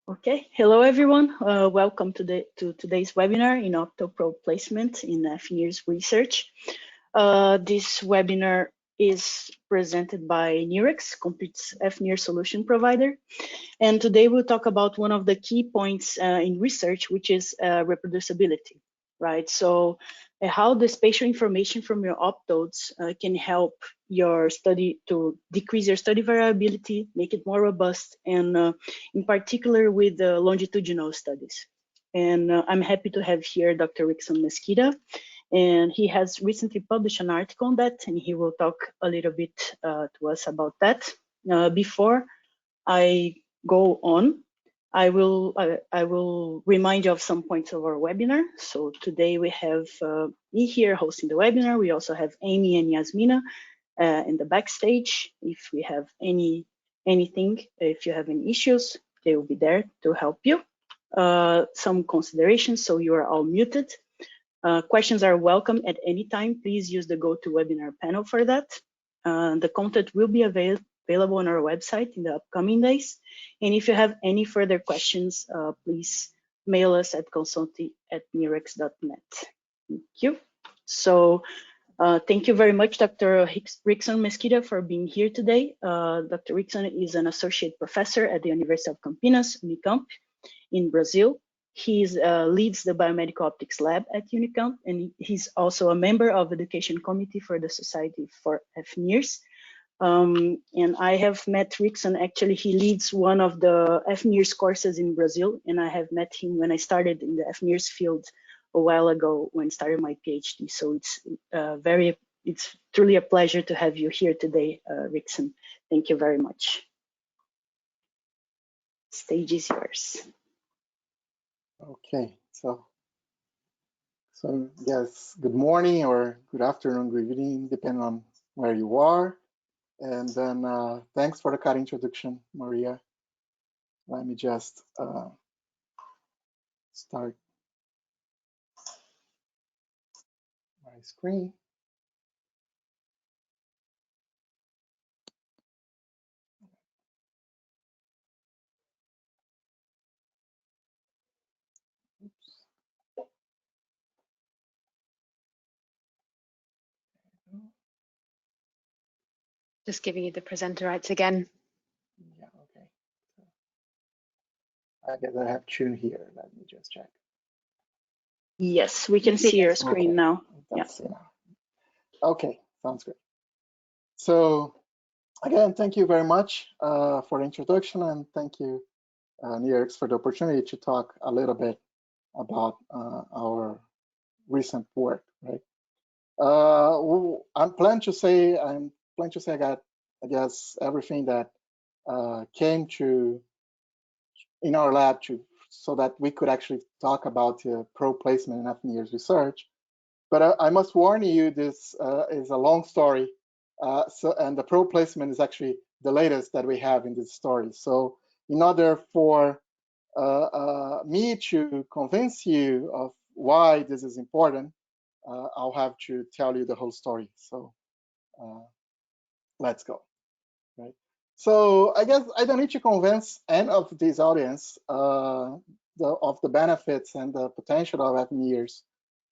Okay, hello everyone. Welcome to today's webinar in optoprobe placement in fNIRS research. This webinar is presented by NIRx, complete fNIRS solution provider. And today we'll talk about one of the key points in research, which is reproducibility, right? So how the spatial information from your optodes can help your study to decrease your study variability, make it more robust, and in particular with the longitudinal studies. And I'm happy to have here Dr. Rickson Mesquita, and he has recently published an article on that, and he will talk a little bit to us about that. Before I go on, I will remind you of some points of our webinar. So today we have me here hosting the webinar. We also have Amy and Yasmina in the backstage. If we have anything, if you have any issues, they will be there to help you. Some considerations, so you are all muted. Questions are welcome at any time. Please use the GoToWebinar panel for that. The content will be available on our website in the upcoming days. And if you have any further questions, please mail us at consulting@neurx.net. Thank you. So thank you very much, Dr. Rickson Mesquita, for being here today. Dr. Rickson is an associate professor at the University of Campinas, Unicamp, in Brazil. He leads the biomedical optics lab at Unicamp, and he's also a member of the education committee for the Society for fNIRS. And I have met Rickson. Actually, he leads one of the fNIRS courses in Brazil, and I have met him when I started in the fNIRS field a while ago when I started my PhD. So it's truly a pleasure to have you here today, Rickson. Thank you very much. Stage is yours. Okay, so yes, good morning or good afternoon, good evening, depending on where you are. And then thanks for the kind introduction, Maria. Let me just start my screen. Oops. Just giving you the presenter rights again. Yeah, okay. I guess I have Tune here. Let me just check. Yes, we can see your screen now. Yeah. Okay, sounds good. So again, thank you very much for the introduction, and thank you, NIRx, for the opportunity to talk a little bit about our recent work, right? I'm planning to say I got, I guess, everything that came to in our lab so that we could actually talk about probe placement in fNIRS research. But I must warn you, this is a long story. And the probe placement is actually the latest that we have in this story. So in order for me to convince you of why this is important, I'll have to tell you the whole story. So let's go. Right. So I guess I don't need to convince any of this audience of the benefits and the potential of fNIRS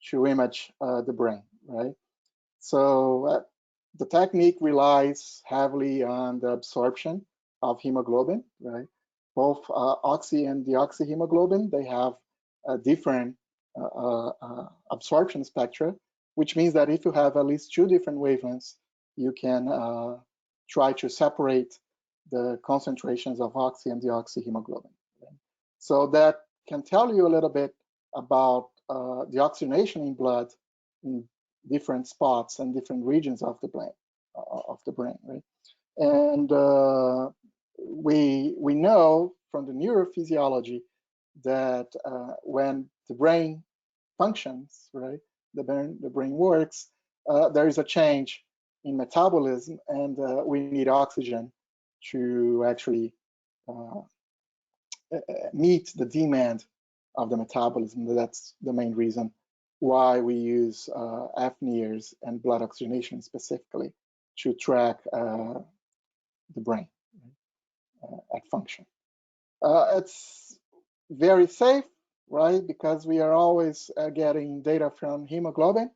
to image the brain, right? So the technique relies heavily on the absorption of hemoglobin, right? Both oxy and deoxyhemoglobin, they have a different absorption spectra, which means that if you have at least two different wavelengths, you can try to separate the concentrations of oxy and deoxyhemoglobin. Right? So that can tell you a little bit about the oxygenation in blood in different spots and different regions of the brain, right? And we know from the neurophysiology that when the brain functions, right, the brain works, there is a change in metabolism, and we need oxygen to actually meet the demand of the metabolism. That's the main reason why we use fNIRS and blood oxygenation specifically to track the brain at function. very safe, right? Because we are always getting data from hemoglobin.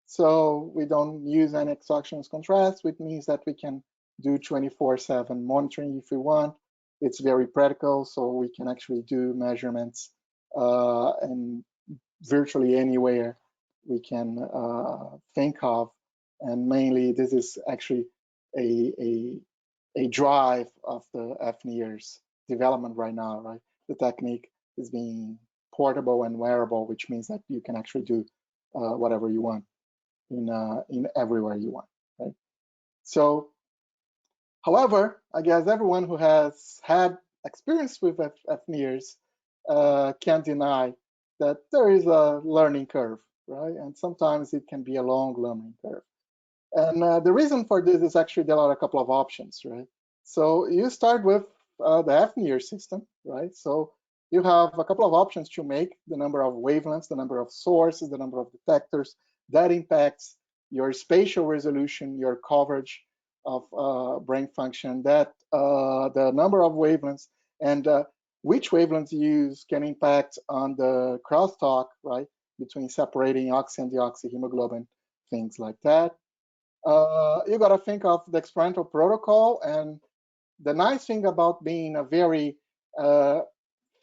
So we don't use any exogenous contrast, which means that we can do 24/7 monitoring if we want. It's very practical, so we can actually do measurements and virtually anywhere we can think of. And mainly, this is actually a drive of the fNIRS development right now, right? The technique is being portable and wearable, which means that you can actually do whatever you want in everywhere you want, right? So, however, I guess everyone who has had experience with fNIRS can't deny that there is a learning curve, right? And sometimes it can be a long learning curve. And the reason for this is actually there are a couple of options, right? So you start with the fNIRS system, right? So you have a couple of options to make: the number of wavelengths, the number of sources, the number of detectors. That impacts your spatial resolution, your coverage of brain function. That the number of wavelengths and which wavelengths you use can impact on the crosstalk, right, between separating oxy and deoxyhemoglobin, things like that. You got to think of the experimental protocol. And the nice thing about being a very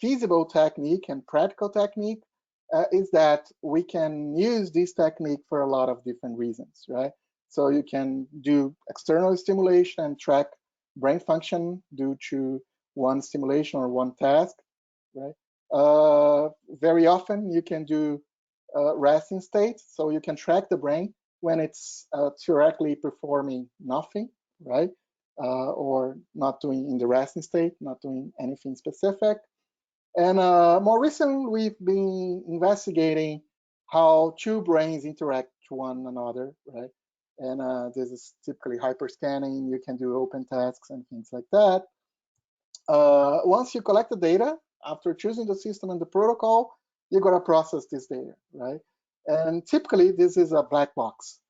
feasible technique and practical technique is that we can use this technique for a lot of different reasons, right? So you can do external stimulation and track brain function due to one stimulation or one task, right? Very often you can do resting state, so you can track the brain when it's theoretically performing nothing, right? Or not doing in the resting state, not doing anything specific. And more recently, we've been investigating how two brains interact to one another, right? And this is typically hyperscanning. You can do open tasks and things like that. Once you collect the data, after choosing the system and the protocol, you got to process this data, right? And typically, this is a black box,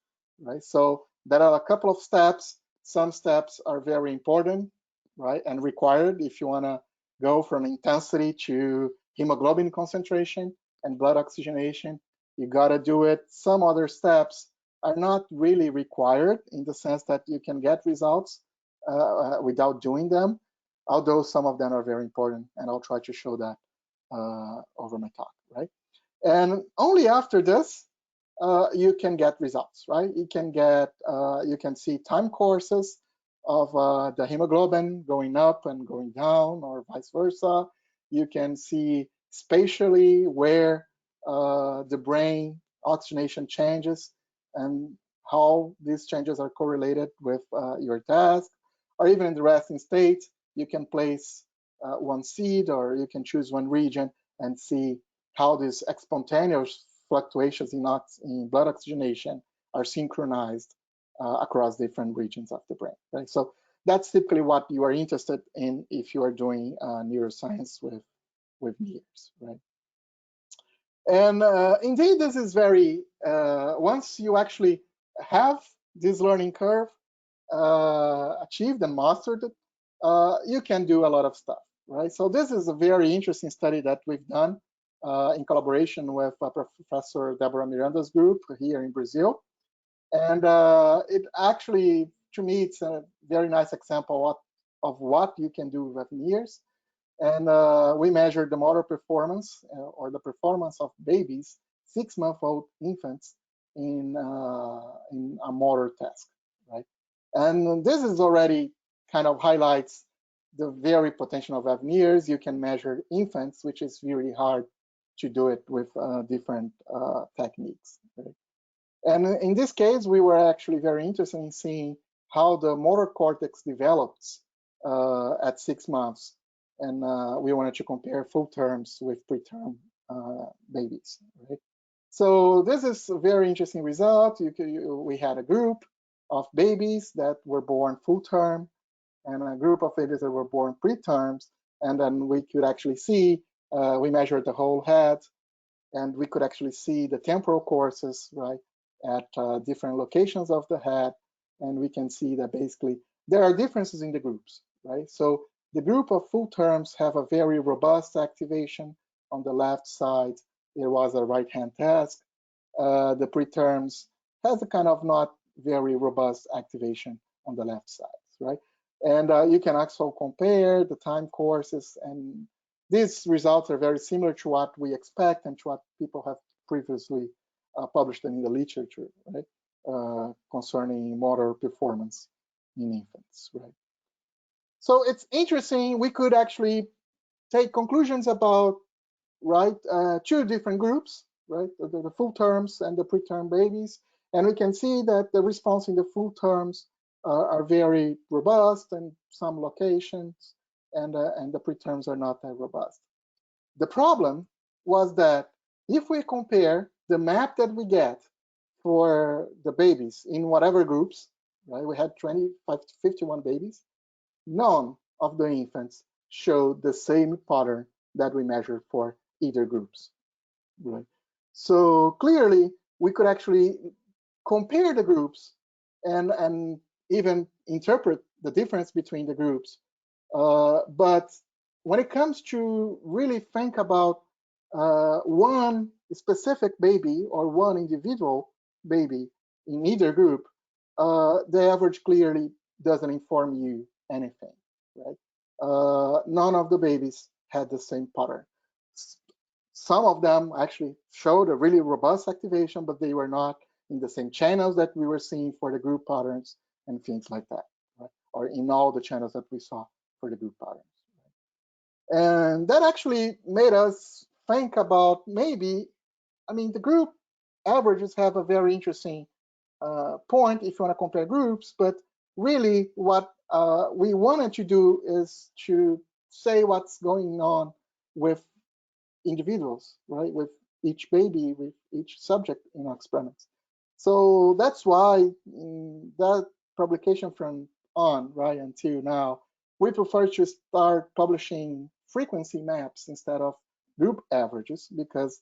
right? So there are a couple of steps. Some steps are very important, right, and required if you want to go from intensity to hemoglobin concentration and blood oxygenation. You got to do it. Some other steps are not really required in the sense that you can get results without doing them, although some of them are very important, and I'll try to show that over my talk, right? And only after this, you can get results, right? You can see time courses of the hemoglobin going up and going down, or vice versa. You can see spatially where the brain oxygenation changes and how these changes are correlated with your task. Or even in the resting state, you can place one seed, or you can choose one region and see how these spontaneous fluctuations in blood oxygenation are synchronized across different regions of the brain, right? So that's typically what you are interested in if you are doing neuroscience with NIRs, right? And indeed, this is very, once you actually have this learning curve achieved and mastered it, you can do a lot of stuff, right? So this is a very interesting study that we've done in collaboration with Professor Deborah Miranda's group here in Brazil. And it actually, to me, it's a very nice example of what you can do with NIRs. And we measured the motor performance or the performance of babies, 6-month-old infants in a motor task, right? And this is already kind of highlights the very potential of fNIRS. You can measure infants, which is really hard to do it with different techniques, right? And in this case, we were actually very interested in seeing how the motor cortex develops at 6 months. And we wanted to compare full terms with preterm babies, right? So this is a very interesting result. We had a group of babies that were born full term and a group of babies that were born preterms. And then we could actually see, we measured the whole head, and we could actually see the temporal courses, right, at different locations of the head. And we can see that basically there are differences in the groups, right? So The group of full terms have a very robust activation. On the left side, there was a right-hand task. The preterms has a kind of not very robust activation on the left side, right? And you can also compare the time courses, and these results are very similar to what we expect and to what people have previously published in the literature, right? Concerning motor performance in infants, right? So it's interesting. We could actually take conclusions about, right, two different groups, right, the full terms and the preterm babies, and we can see that the response in the full terms are very robust in some locations, and the preterms are not that robust. The problem was that if we compare the map that we get for the babies in whatever groups, right, we had 51 babies, none of the infants showed the same pattern that we measured for either groups, right? So clearly, we could actually compare the groups and even interpret the difference between the groups. But when it comes to really think about one specific baby or one individual baby in either group, the average clearly doesn't inform you anything, right? None of the babies had the same pattern. Some of them actually showed a really robust activation, but they were not in the same channels that we were seeing for the group patterns and things like that, right? Or in all the channels that we saw for the group patterns. Right? And that actually made us think about maybe, I mean, the group averages have a very interesting point if you want to compare groups, but really what we wanted to do is to say what's going on with individuals, right, with each baby, with each subject in our experiments. So that's why in that publication from on, right, until now, we prefer to start publishing frequency maps instead of group averages, because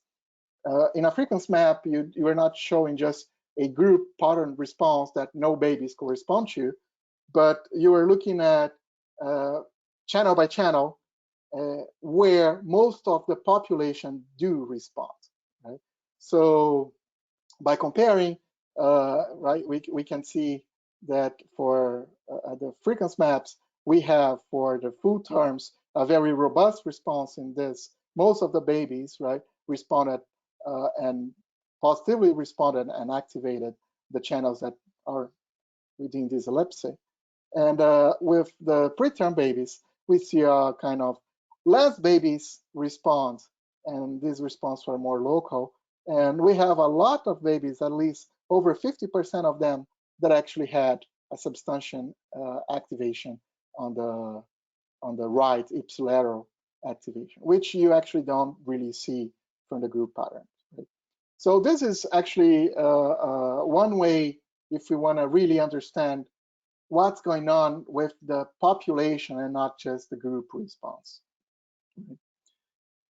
in a frequency map, you are not showing just a group pattern response that no babies correspond to, but you are looking at channel by channel where most of the population do respond, right? So by comparing, right, we can see that for the frequency maps, we have for the full terms a very robust response in this. Most of the babies, right, responded and positively responded and activated the channels that are within this ellipse. And with the preterm babies, we see a kind of less babies respond, and these responses are more local. And we have a lot of babies, at least over 50% of them, that actually had a substantial activation on the right ipsilateral activation, which you actually don't really see from the group pattern. Right? So this is actually one way if we want to really understand what's going on with the population and not just the group response.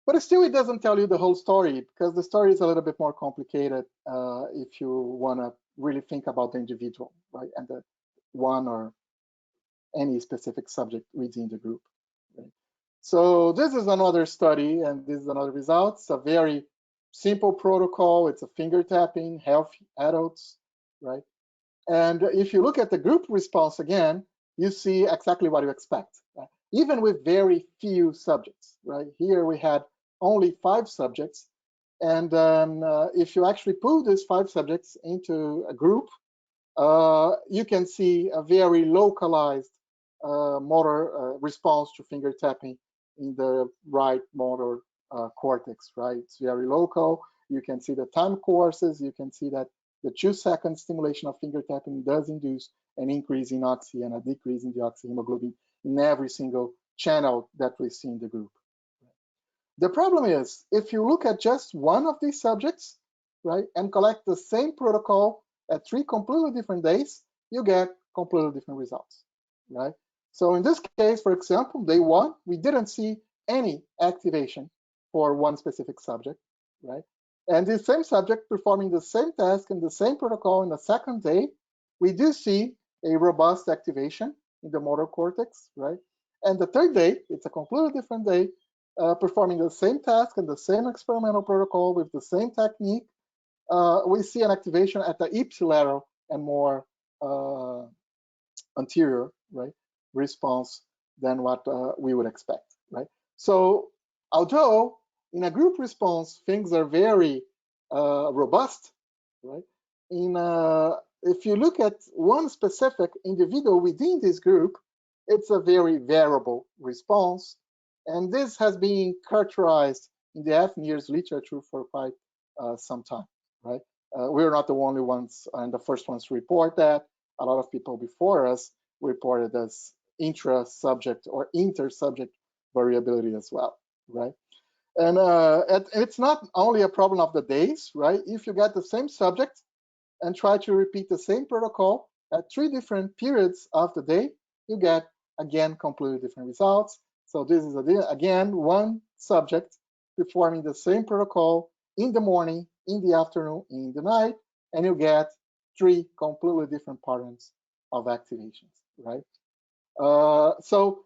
But still, it doesn't tell you the whole story, because the story is a little bit more complicated if you want to really think about the individual, right, and the one or any specific subject within the group. Right? So this is another study, and this is another result. It's a very simple protocol. It's a finger tapping, healthy adults, right? And if you look at the group response again, you see exactly what you expect, right? Even with very few subjects, right? Here we had only 5 subjects. And then if you actually put these 5 subjects into a group, you can see a very localized motor response to finger tapping in the right motor cortex, right? It's very local. You can see the time courses. You can see that the 2-second stimulation of finger tapping does induce an increase in oxy and a decrease in the oxyhemoglobin in every single channel that we see in the group. The problem is, if you look at just one of these subjects, right, and collect the same protocol at 3 completely different days, you get completely different results, right? So in this case, for example, day 1, we didn't see any activation for one specific subject, right? And the same subject performing the same task and the same protocol in the second day, we do see a robust activation in the motor cortex, right? And the third day, it's a completely different day, performing the same task and the same experimental protocol with the same technique. We see an activation at the ipsilateral and more anterior, right, response than what we would expect, right? So although in a group response things are very robust, right? If you look at one specific individual within this group, it's a very variable response, and this has been characterized in the fNIRS literature for quite some time, right? We're not the only ones and the first ones to report that. A lot of people before us reported as intra-subject or inter-subject variability as well, right? And it's not only a problem of the days, right? If you get the same subject and try to repeat the same protocol at 3 different periods of the day, you get, again, completely different results. So this is, again, one subject performing the same protocol in the morning, in the afternoon, in the night, and you get 3 completely different patterns of activations, right? So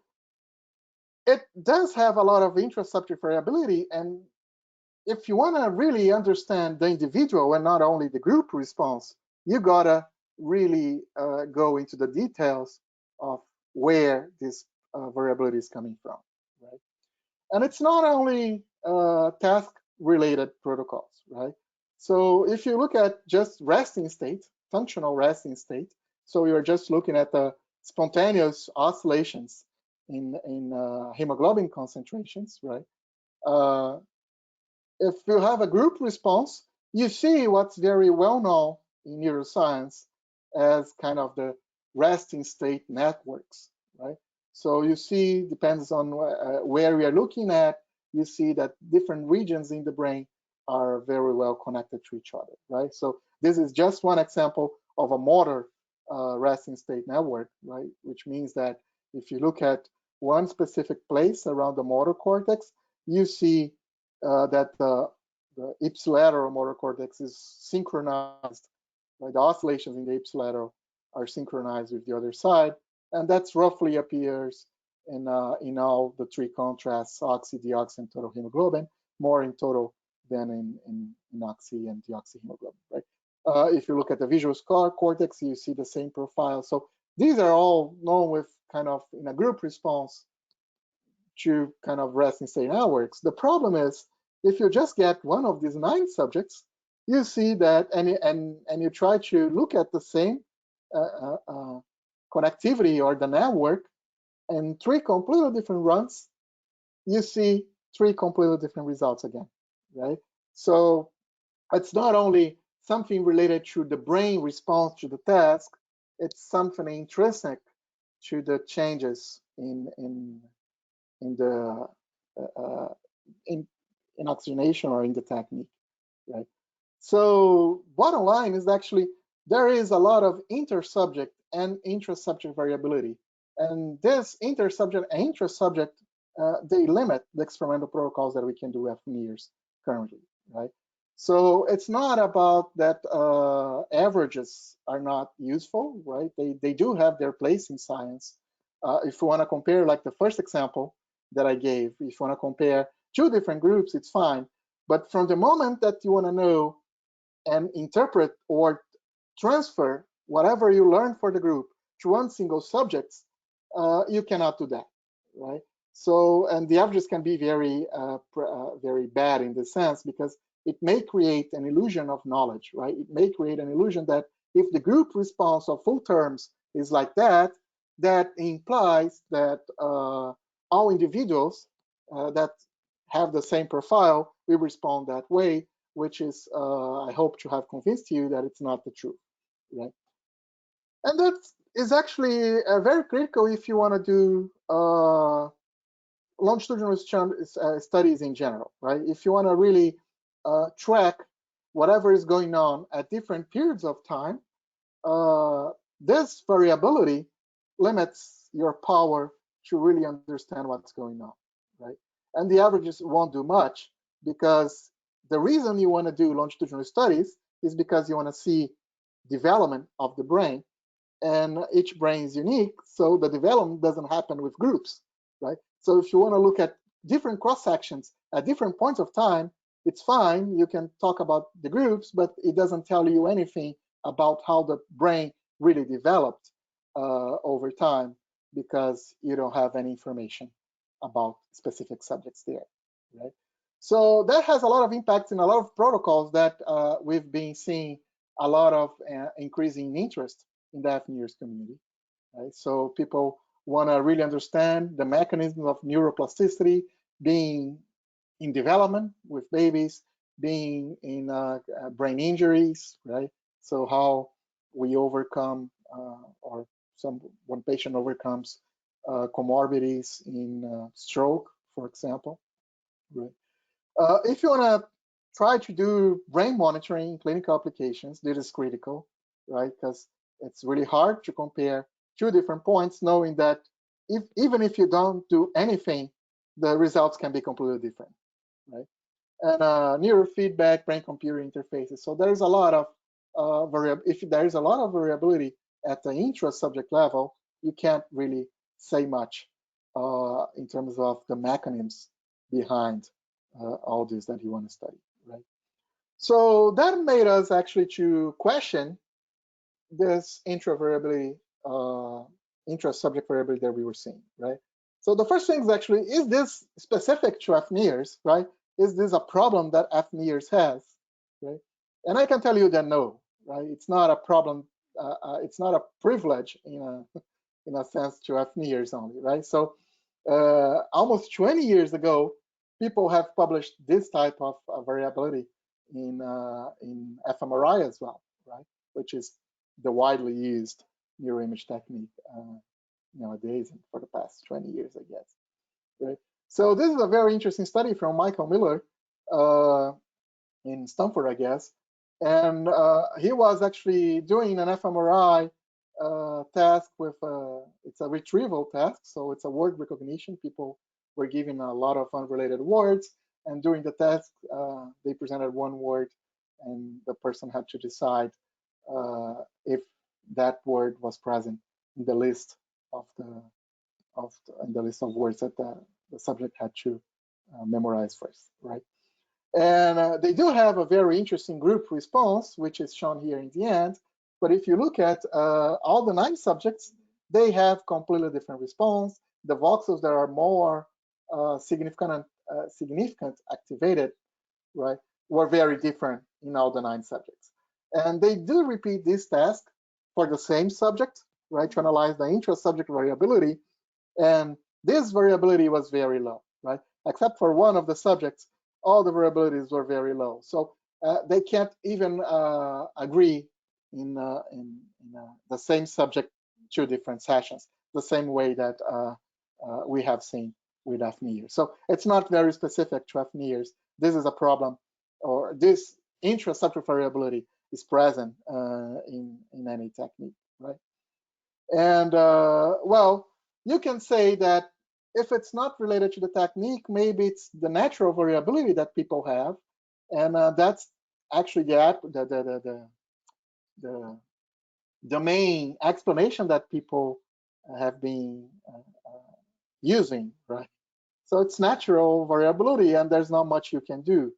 it does have a lot of intra-subject variability, and if you want to really understand the individual and not only the group response, you gotta really go into the details of where this variability is coming from, right? And it's not only task-related protocols, right? So if you look at just resting state, functional resting state, so you're just looking at the spontaneous oscillations in hemoglobin concentrations, right? If you have a group response, you see what's very well known in neuroscience as kind of the resting state networks, right? So you see, depends on where we are looking at, you see that different regions in the brain are very well connected to each other, right? So this is just one example of a motor resting state network, right? Which means that if you look at one specific place around the motor cortex, you see that the ipsilateral motor cortex is synchronized, right? The oscillations in the ipsilateral are synchronized with the other side, and that's roughly appears in all the 3 contrasts, oxy, deoxy, and total hemoglobin, more in total than in oxy and deoxyhemoglobin, right? If you look at the visual cortex, you see the same profile. So these are all known with kind of in a group response to kind of resting state networks. The problem is, if you just get one of these 9 subjects, you see that, and you try to look at the same connectivity or the network, and 3 completely different runs, you see 3 completely different results again, right? So it's not only something related to the brain response to the task, it's something intrinsic to the changes in the in oxygenation or in the technique, right? So bottom line is actually there is a lot of intersubject and intrasubject variability, and this intersubject and intrasubject they limit the experimental protocols that we can do at fNIRS currently, right? So it's not about that averages are not useful, right? They do have their place in science. If you want to compare, like the first example that I gave, if you want to compare 2 different groups, it's fine. But from the moment that you want to know and interpret or transfer whatever you learn for the group to one single subject, you cannot do that, right? So, and the averages can be very, very bad in this sense, because it may create an illusion of knowledge, right? It may create an illusion that if the group response of full terms is like that, that implies that all individuals that have the same profile will respond that way, which is, I hope to have convinced you that it's not the truth, right? And that is actually very critical if you want to do longitudinal studies in general, right? If you want to really track whatever is going on at different periods of time, this variability limits your power to really understand what's going on, right? And the averages won't do much, because the reason you want to do longitudinal studies is because you want to see development of the brain, and each brain is unique, so the development doesn't happen with groups. right? So if you want to look at different cross sections at different points of time, it's fine. You can talk about the groups, but it doesn't tell you anything about how the brain really developed over time, because you don't have any information about specific subjects there, right? So that has a lot of impacts in a lot of protocols that we've been seeing a lot of increasing interest in the fNIRS community, right? So people want to really understand the mechanisms of neuroplasticity being in development with babies, being in brain injuries, right? So how we overcome or one patient overcomes comorbidities in stroke, for example, right? If you want to try to do brain monitoring in clinical applications, this is critical, right? Because it's really hard to compare two different points, knowing that even if you don't do anything, the results can be completely different, right? And neurofeedback, brain-computer interfaces. So there's a lot of if there is a lot of variability at the intra-subject level, you can't really say much in terms of the mechanisms behind all this that you want to study, right? So that made us actually to question this intra-variability, intra-subject variability that we were seeing, right? So the first thing is actually, is this specific to fNIRS, right? Is this a problem that fNIRS has, right? And I can tell you that no, right? It's not a problem. It's not a privilege in a sense to fNIRS only, right? So almost 20 years ago, people have published this type of variability in fMRI as well, right? Which is the widely used neuroimage technique nowadays and for the past 20 years, I guess. Right? So this is a very interesting study from Michael Miller in Stanford, I guess. And he was actually doing an fMRI task with, it's a retrieval task, so it's a word recognition. People were given a lot of unrelated words, and during the task, they presented one word, and the person had to decide if that word was present in the list of the list of words that the subject had to memorize first, right? And they do have a very interesting group response, which is shown here in the end. But if you look at all the 9 subjects, they have completely different response. The voxels that are more significant activated, right, were very different in all the 9 subjects. And they do repeat this task for the same subject, right, to analyze the intra-subject variability. And this variability was very low, right? Except for one of the subjects, all the variabilities were very low. So they can't even agree in the same subject 2 different sessions, the same way that we have seen with fNIRS. So it's not very specific to fNIRS. This is a problem, or this intra-subject variability is present in any technique, right? And well, you can say that if it's not related to the technique, maybe it's the natural variability that people have, and that's actually the main explanation that people have been using, right? So it's natural variability, and there's not much you can do.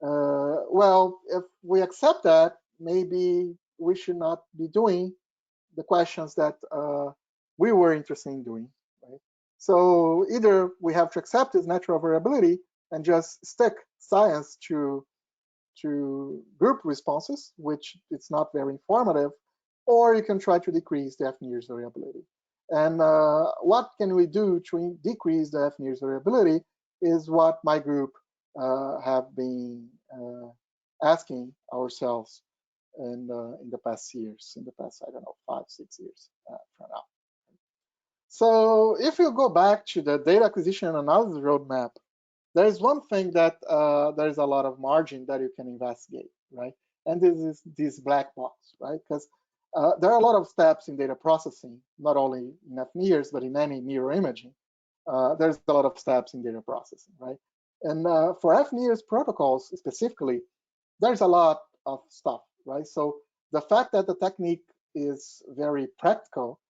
Well, if we accept that, maybe we should not be doing the questions that we were interested in doing, right? So either we have to accept this natural variability and just stick science to group responses, which it's not very informative, or you can try to decrease the fNIRS variability. And what can we do to decrease the fNIRS variability is what my group have been asking ourselves in the past years, in the past, I don't know, 5, 6 years from now. So if you go back to the data acquisition and analysis roadmap, there is one thing that there is a lot of margin that you can investigate, right? And this is this black box, right? Because there are a lot of steps in data processing, not only in fNIRS, but in any neuroimaging. There's a lot of steps in data processing, right? And for fNIRS protocols specifically, there's a lot of stuff, right? So the fact that the technique is very practical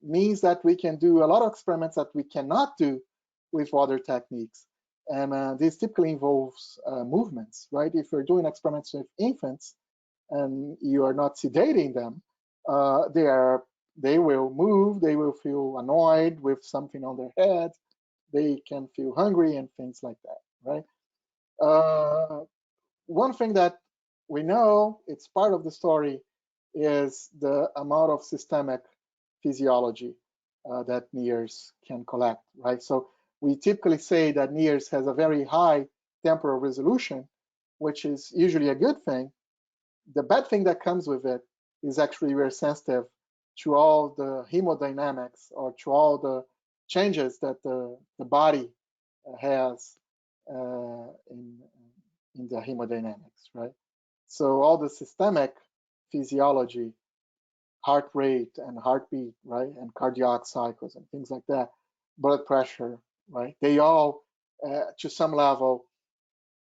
means that we can do a lot of experiments that we cannot do with other techniques. And this typically involves movements, right? If you're doing experiments with infants and you are not sedating them, they will move, they will feel annoyed with something on their head, they can feel hungry and things like that, right? One thing that we know, it's part of the story, is the amount of systemic physiology that NIRs can collect, right? So we typically say that NIRs has a very high temporal resolution, which is usually a good thing. The bad thing that comes with it is actually we're sensitive to all the hemodynamics or to all the changes that the body has in the hemodynamics, right? So all the systemic physiology, heart rate and heartbeat, right, and cardiac cycles and things like that, blood pressure, right, they all, to some level,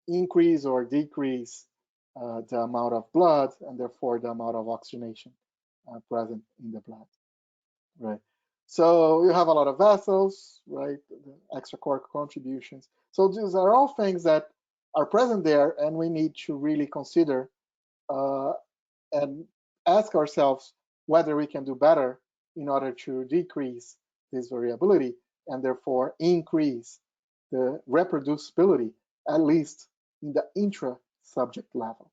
increase or decrease the amount of blood and therefore the amount of oxygenation present in the blood, right? So you have a lot of vessels, right, the extracortical contributions. So these are all things that are present there, and we need to really consider and ask ourselves whether we can do better in order to decrease this variability and therefore increase the reproducibility, at least in the intra-subject level,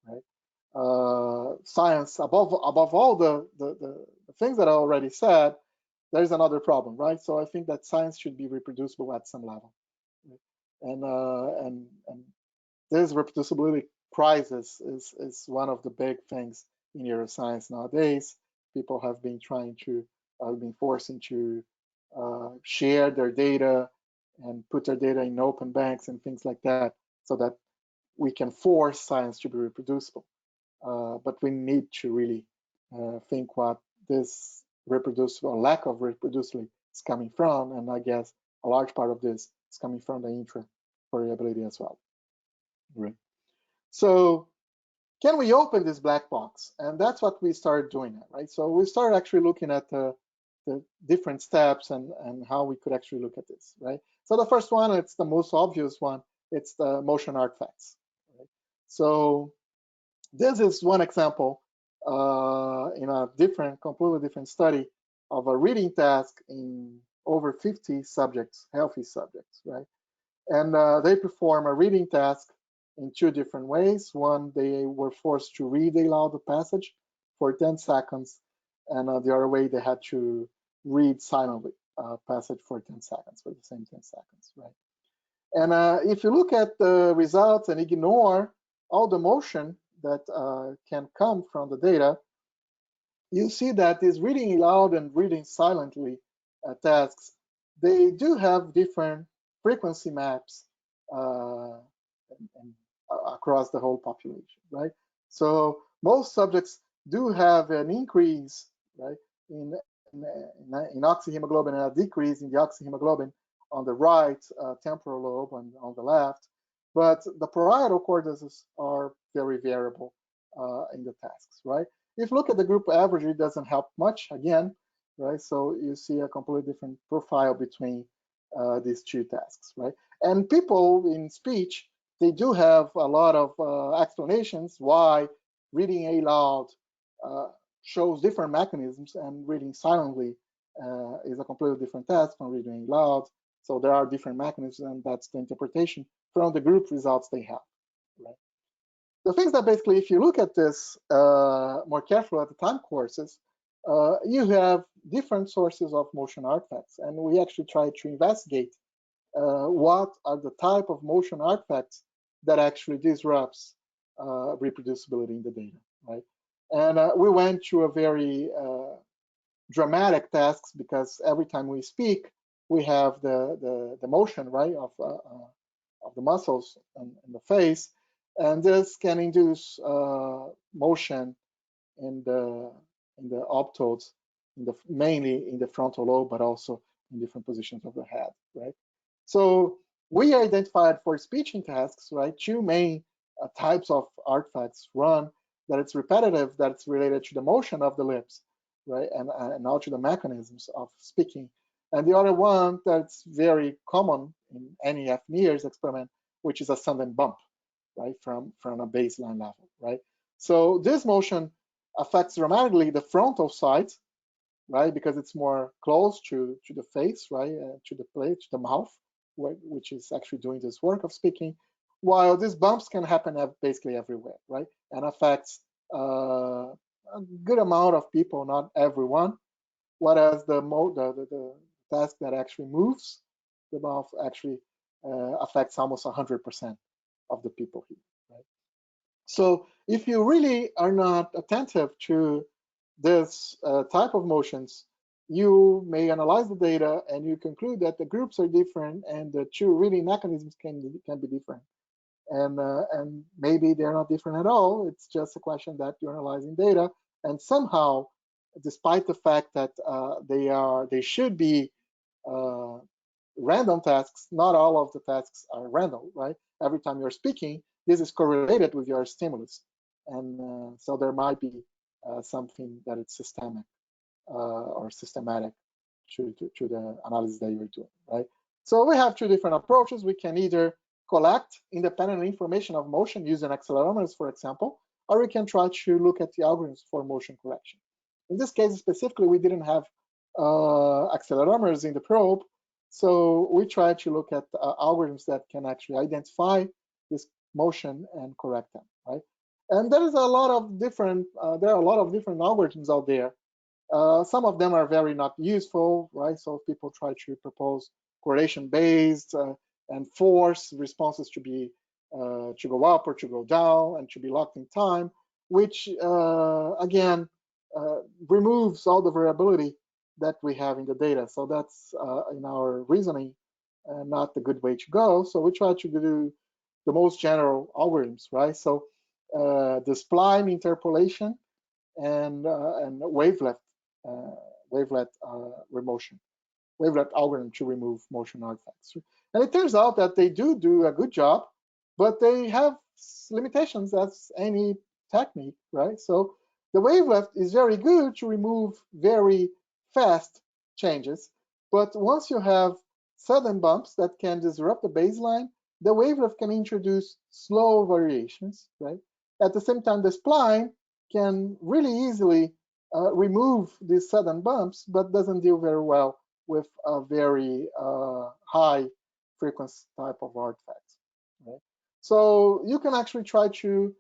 right? Science, above all the things that I already said, there's another problem, right? So I think that science should be reproducible at some level, right? And this reproducibility crisis is one of the big things in neuroscience nowadays. People have been forcing to share their data and put their data in open banks and things like that, so that we can force science to be reproducible. But we need to really think what this reproducible lack of reproducibility is coming from, and I guess a large part of this is coming from the intra-variability as well. Right. So can we open this black box? And that's what we started doing, right? So we started actually looking at the different steps and how we could actually look at this, right? So the first one, it's the most obvious one, it's the motion artifacts, right? So this is one example in a completely different study of a reading task in over 50 subjects, healthy subjects, right? And they perform a reading task in two different ways. One, they were forced to read aloud the passage for 10 seconds, and the other way, they had to read silently passage for 10 seconds, for the same 10 seconds, right? And if you look at the results and ignore all the motion that can come from the data, you see that these reading aloud and reading silently tasks, they do have different frequency maps across the whole population, right? So most subjects do have an increase, right, in oxyhemoglobin and a decrease in the oxyhemoglobin on the right temporal lobe and on the left, but the parietal cortices are very variable in the tasks, right? If you look at the group average, it doesn't help much again, right? So you see a completely different profile between these two tasks, right? And people in speech, they do have a lot of explanations why reading aloud shows different mechanisms, and reading silently is a completely different task from reading aloud. So there are different mechanisms, and that's the interpretation from the group results they have, right? The things that basically, if you look at this more carefully at the time courses, you have different sources of motion artifacts, and we actually try to investigate what are the type of motion artifacts that actually disrupts reproducibility in the data, right? And we went to a very dramatic tasks, because every time we speak, we have the motion, right, of the muscles in the face, and this can induce motion in the optodes, mainly in the frontal lobe, but also in different positions of the head, right? So we identified for speech tasks, right, two main types of artifacts. One, that it's repetitive, that's related to the motion of the lips, right? And also the mechanisms of speaking. And the other one that's very common in any fNIRS experiment, which is a sudden bump, right, from a baseline level, right? So this motion affects dramatically the frontal side, right, because it's more close to the face, right, to the plate, to the mouth, which is actually doing this work of speaking, while these bumps can happen basically everywhere, right, and affects a good amount of people, not everyone, whereas the task that actually moves the mouth actually affects almost 100% of the people here, right? So if you really are not attentive to this type of motions, you may analyze the data and you conclude that the groups are different and the two really mechanisms can be different. And maybe they're not different at all. It's just a question that you're analyzing data, and somehow, despite the fact that they should be random tasks, not all of the tasks are random, right? Every time you're speaking, this is correlated with your stimulus, and so there might be something that it's systemic or systematic to the analysis that you're doing, right? So we have two different approaches. We can either collect independent information of motion using accelerometers, for example, or we can try to look at the algorithms for motion correction. In this case specifically, we didn't have accelerometers in the probe, so we try to look at algorithms that can actually identify this motion and correct them, right? And there is a lot of different algorithms out there. Some of them are very not useful, right? So people try to propose correlation-based and force responses to be to go up or to go down and to be locked in time, which again removes all the variability that we have in the data. So that's in our reasoning not the good way to go. So we try to do the most general algorithms, right? So the spline interpolation and wavelet algorithm to remove motion artifacts. And it turns out that they do a good job, but they have limitations as any technique, right? So the wavelet is very good to remove very fast changes, but once you have sudden bumps that can disrupt the baseline, the wavelet can introduce slow variations, right? At the same time, the spline can really easily remove these sudden bumps, but doesn't deal very well with a very high frequency type of artifacts, right? So you can actually try to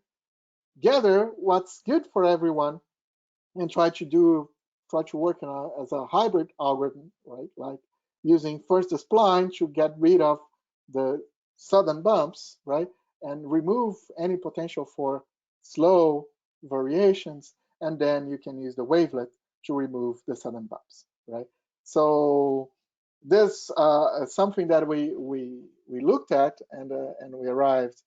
gather what's good for everyone and try to work as a hybrid algorithm, right? Like using first the spline to get rid of the sudden bumps, right? And remove any potential for slow variations, and then you can use the wavelet to remove the sudden bumps, right? So this is something that we looked at, and we arrived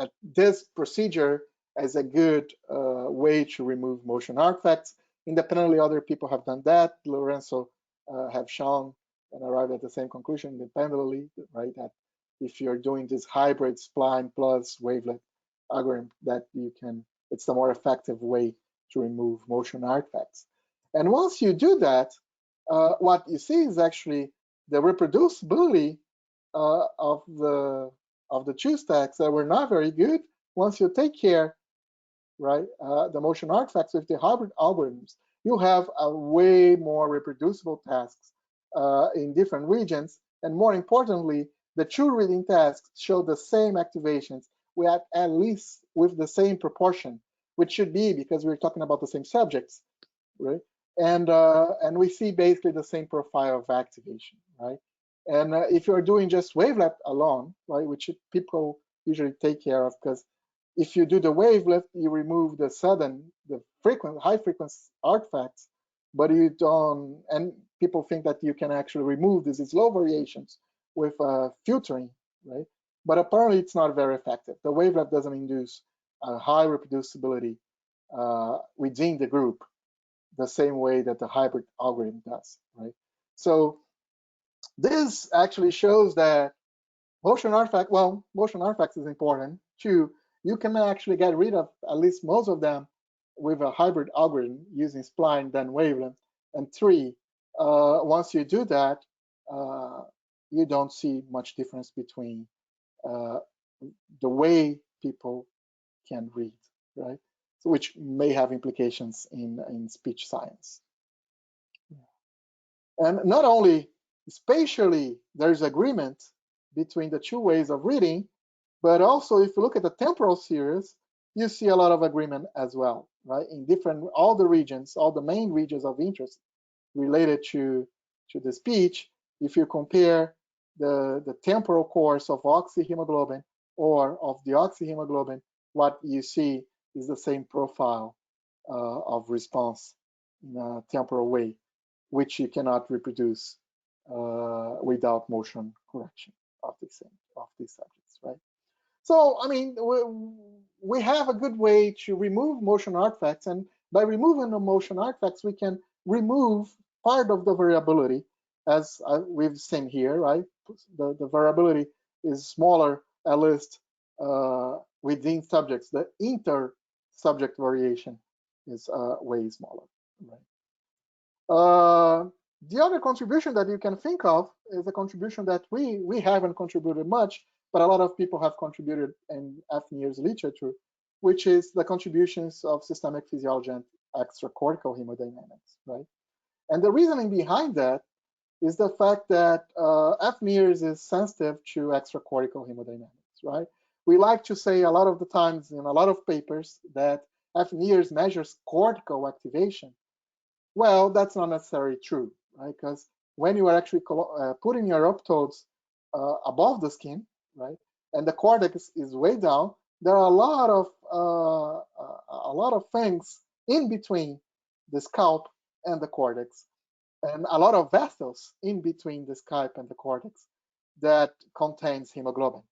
at this procedure as a good way to remove motion artifacts. Independently, other people have done that. Lorenzo have shown and arrived at the same conclusion independently, right? That if you're doing this hybrid spline plus wavelet algorithm, that it's the more effective way to remove motion artifacts. And once you do that, what you see is actually the reproducibility of the two stacks that were not very good. Once you take care, right, the motion artifacts with the hybrid algorithms, you have a way more reproducible tasks in different regions, and more importantly, the true reading tasks show the same activations at least with the same proportion, which should be because we're talking about the same subjects, right? And we see basically the same profile of activation, right? And if you're doing just wavelet alone, right, which people usually take care of, because if you do the wavelet, you remove the high frequency artifacts, but you don't, and people think that you can actually remove these low variations with filtering, right? But apparently it's not very effective. The wavelet doesn't induce a high reproducibility within the group the same way that the hybrid algorithm does, right? So this actually shows that motion artifacts is important too. You can actually get rid of at least most of them with a hybrid algorithm using spline, then wavelength, and 3, once you do that, you don't see much difference between the way people can read, right? So, which may have implications in speech science. And not only spatially, there's agreement between the two ways of reading, but also if you look at the temporal series, you see a lot of agreement as well, right? In all the regions, all the main regions of interest related to the speech, if you compare the temporal course of oxyhemoglobin or of deoxyhemoglobin, what you see is the same profile of response in a temporal way, which you cannot reproduce without motion correction of these subjects, right? So, I mean, we have a good way to remove motion artifacts, and by removing the motion artifacts, we can remove part of the variability, as we've seen here, right? The variability is smaller, at least within subjects. The inter-subject variation is way smaller, right? The other contribution that you can think of is a contribution that we haven't contributed much, but a lot of people have contributed in fNIRS literature, which is the contributions of systemic physiology and extracortical hemodynamics, right? And the reasoning behind that is the fact that fNIRS is sensitive to extracortical hemodynamics, right? We like to say a lot of the times in a lot of papers that fNIRS measures cortical activation. Well, that's not necessarily true, right? Because when you are actually putting your optodes above the skin, right, and the cortex is way down, there are a lot of things in between the scalp and the cortex, and a lot of vessels in between the scalp and the cortex that contains hemoglobin.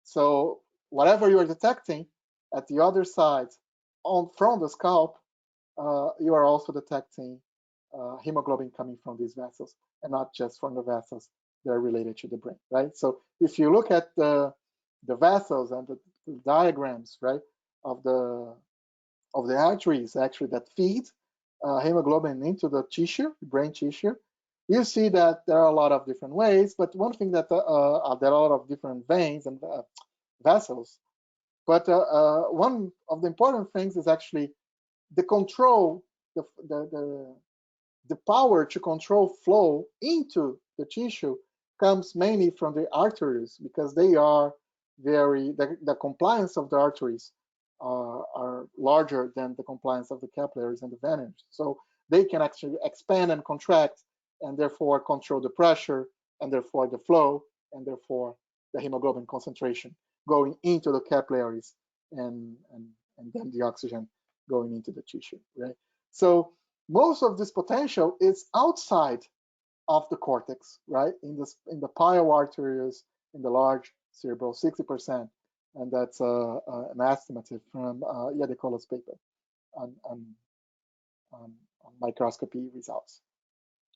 So whatever you are detecting at the other side from the scalp, you are also detecting hemoglobin coming from these vessels, and not just from the vessels that are related to the brain, right? So if you look at the vessels and the diagrams, right, of the arteries actually that feed hemoglobin into the tissue, brain tissue, you see that there are a lot of different ways. But one thing that there are a lot of different veins and vessels. But one of the important things is actually the control, the power to control flow into the tissue comes mainly from the arteries, because they are the compliance of the arteries are larger than the compliance of the capillaries and the veins. So they can actually expand and contract, and therefore control the pressure, and therefore the flow, and therefore the hemoglobin concentration going into the capillaries, and then the oxygen going into the tissue, right? So most of this potential is outside of the cortex, right? In the pile arteries, in the large cerebral, 60%, and that's an estimate from Yadikola's paper on microscopy results.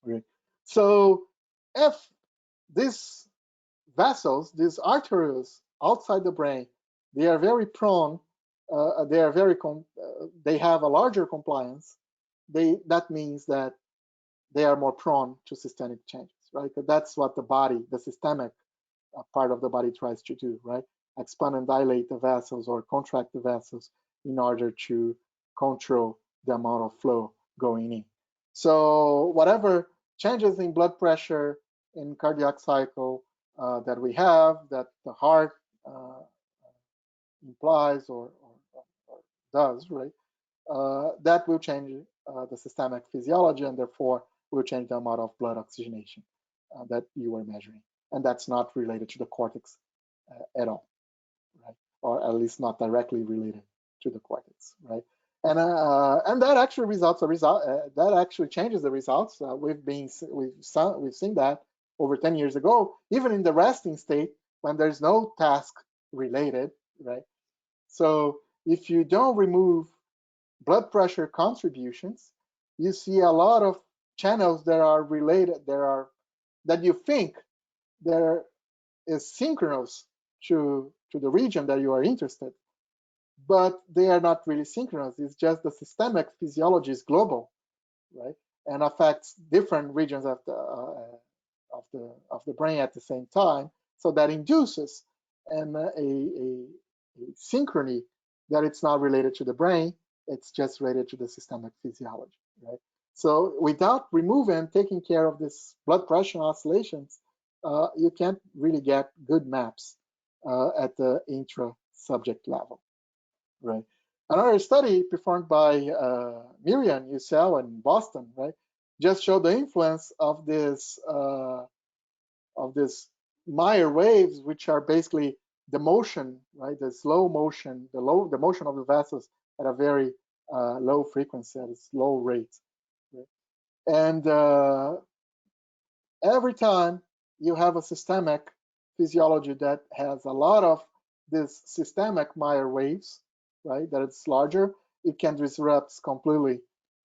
Okay. So if these vessels, these arteries outside the brain, they are very prone, they have a larger compliance. That means that they are more prone to systemic changes, right? Because that's what the body, the systemic part of the body tries to do, right? Expand and dilate the vessels or contract the vessels in order to control the amount of flow going in. So whatever changes in blood pressure, in cardiac cycle that we have, that the heart implies or does, right? That will change the systemic physiology, and therefore will change the amount of blood oxygenation that you are measuring. And that's not related to the cortex at all, right? Or at least not directly related to the cortex, right? And that actually that actually changes the results. We've seen that over 10 years ago, even in the resting state when there's no task related, right? So if you don't remove blood pressure contributions, you see a lot of channels that are related, that you think there is synchronous to the region that you are interested, but they are not really synchronous. It's just the systemic physiology is global, right, and affects different regions of the brain at the same time. So that induces a synchrony that it's not related to the brain, it's just related to the systemic physiology, right? So without removing, taking care of this blood pressure oscillations, you can't really get good maps at the intra-subject level, right? Another study performed by Mire and UCL in Boston, right, just showed the influence of this Mire waves, which are basically the motion, right, the slow motion, the motion of the vessels at a very low frequency, at a slow rate. Right? And every time you have a systemic physiology that has a lot of this systemic Mire waves, right, that it's larger, it can disrupt completely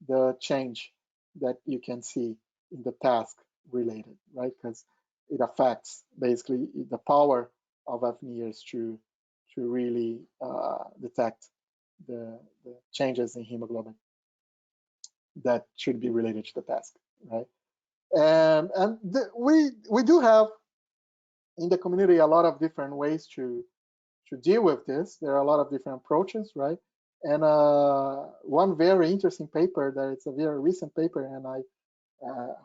the change that you can see in the task related, right, because it affects basically the power of fNIRS to really detect the changes in hemoglobin that should be related to the task, right? And we do have in the community a lot of different ways to deal with this. There are a lot of different approaches, right? And one very interesting paper that it's a very recent paper, and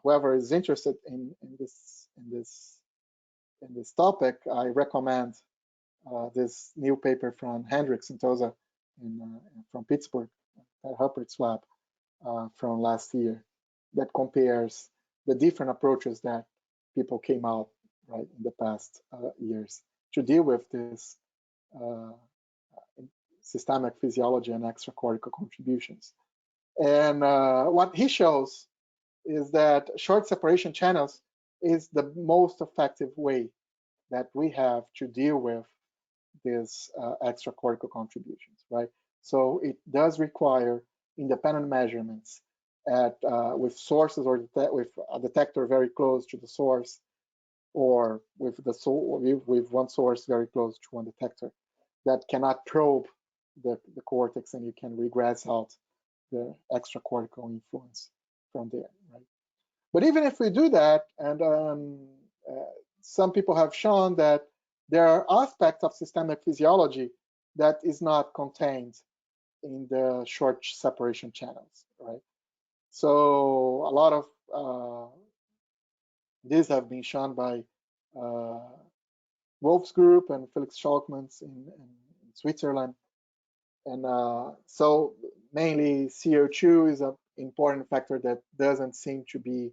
whoever is interested in this topic, I recommend this new paper from Rickson Mesquita from Pittsburgh, at Huppert's lab from last year, that compares the different approaches that people came out right in the past years to deal with this systemic physiology and extracortical contributions. And what he shows is that short separation channels is the most effective way that we have to deal with these extracortical contributions, right? So it does require independent measurements at with sources or with a detector very close to the source, or with one source very close to one detector that cannot probe the cortex, and you can regress out the extracortical influence from there, right? But even if we do that, and some people have shown that there are aspects of systemic physiology that is not contained in the short separation channels, right? So a lot of these have been shown by Wolf's group and Felix Schalkmans in Switzerland. And so mainly CO2 is an important factor that doesn't seem to be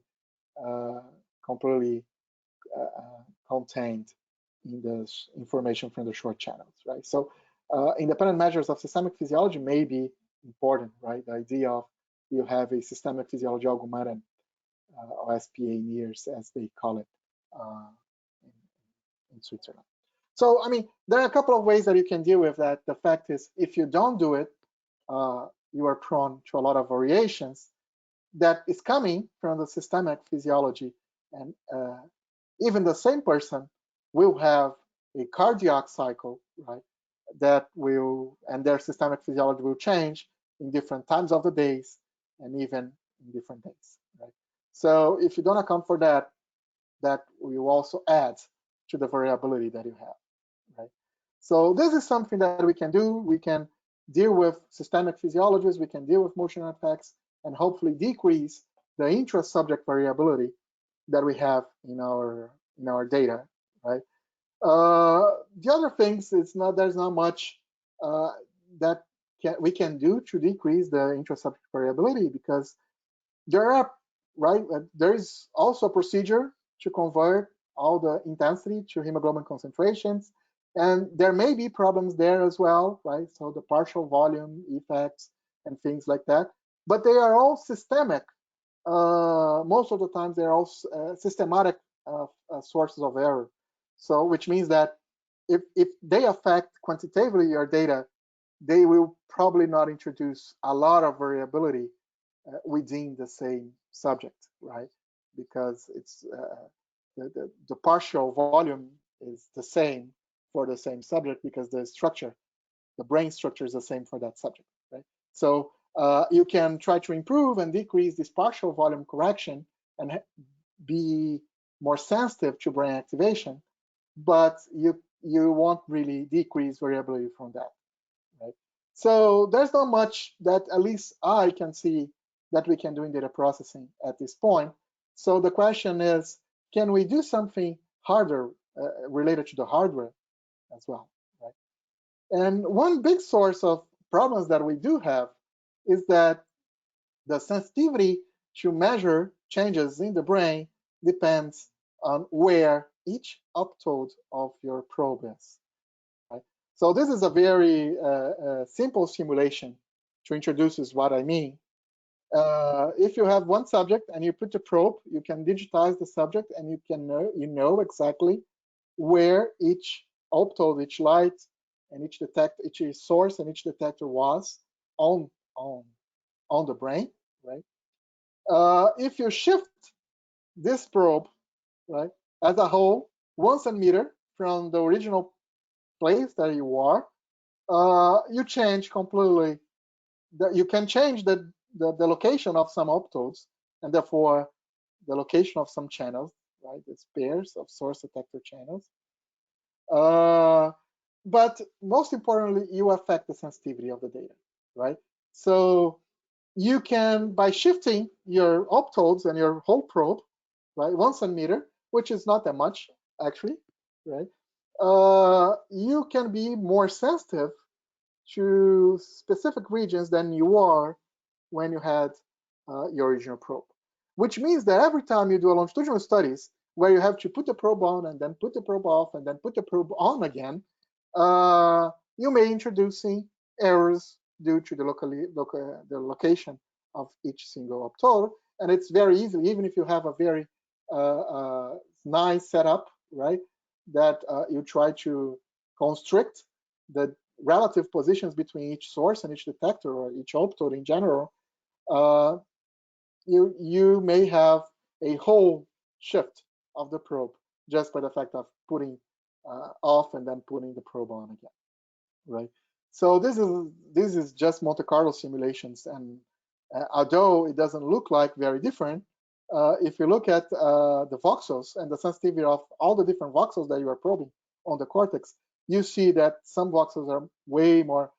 completely contained in the information from the short channels, right? So independent measures of systemic physiology may be important, right? The idea of you have a systemic physiology augmented, or SPA-NIRS, as they call it in Switzerland. So, I mean, there are a couple of ways that you can deal with that. The fact is, if you don't do it, you are prone to a lot of variations that is coming from the systemic physiology. And even the same person will have a cardiac cycle, right? That will, and their systemic physiology will change in different times of the days and even in different days, right? So if you don't account for that, that will also add to the variability that you have, right? So this is something that we can do. We can deal with systemic physiologies, we can deal with motion effects, and hopefully decrease the intra-subject variability that we have in our data, right? The other things, there's not much that we can do to decrease the intra-subject variability, because there are, right, there is also a procedure to convert all the intensity to hemoglobin concentrations, and there may be problems there as well, right? So the partial volume effects and things like that, but they are all systemic. Most of the times they're all systematic sources of error. So which means that if they affect quantitatively your data, they will probably not introduce a lot of variability within the same subject, right? Because it's the partial volume is the same for the same subject, because the structure the brain structure is the same for that subject, right? So you can try to improve and decrease this partial volume correction and be more sensitive to brain activation, but you won't really decrease variability from that, right? So there's not much that at least I can see that we can do in data processing at this point. So the question is, can we do something harder related to the hardware as well, right? And one big source of problems that we do have is that the sensitivity to measure changes in the brain depends on where each optode of your probe is, right? So this is a very simple simulation to introduce what I mean. If you have one subject and you put the probe, you can digitize the subject and you know exactly where each optode, each light, and each source and each detector was on the brain, right? If you shift this probe, right, as a whole, 1 centimeter from the original place that you are, you change completely. You can change the location of some optodes, and therefore the location of some channels, right? It's pairs of source detector channels. But most importantly, you affect the sensitivity of the data, right? So you can, by shifting your optodes and your whole probe, right, 1 centimeter, which is not that much actually, right? You can be more sensitive to specific regions than you are when you had your original probe, which means that every time you do a longitudinal studies where you have to put the probe on and then put the probe off and then put the probe on again, you may introducing errors due to the location of each single optode. And it's very easy, even if you have a very nice setup, right, that you try to constrict the relative positions between each source and each detector or each optode in general, you may have a whole shift of the probe just by the fact of putting off and then putting the probe on again, right? So this is just Monte Carlo simulations, and although it doesn't look like very different, if you look at the voxels and the sensitivity of all the different voxels that you are probing on the cortex, you see that some voxels are way more.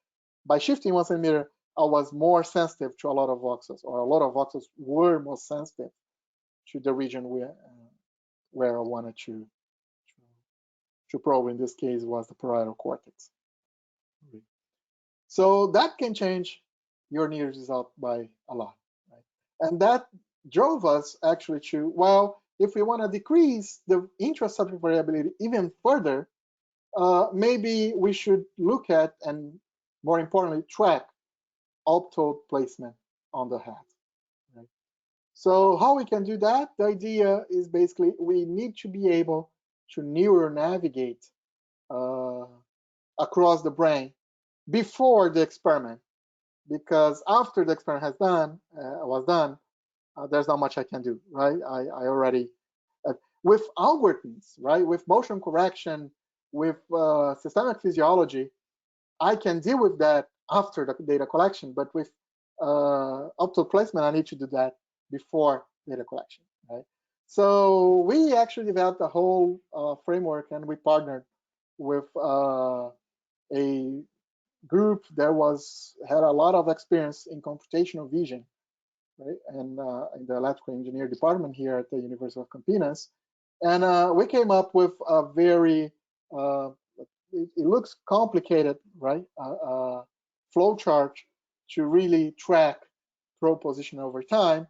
By shifting 1 centimeter, I was more sensitive to a lot of voxels, or a lot of voxels were more sensitive to the region where I wanted to probe. In this case, was the parietal cortex. So that can change your NIRS result by a lot, right? And that drove us actually to, well, if we want to decrease the intra-subject variability even further, maybe we should look at, and more importantly, track optode placement on the head, right? So how we can do that? The idea is basically we need to be able to neuronavigate across the brain before the experiment, because after the experiment was done, there's not much I can do, right? I already, with algorithms, right, with motion correction, with systemic physiology, I can deal with that after the data collection, but with optode placement, I need to do that before data collection, right? So we actually developed a whole framework, and we partnered with a group that had a lot of experience in computational vision, right? And in the electrical engineering department here at the University of Campinas. And we came up with a very, it looks complicated, right? Flow chart to really track probe position over time.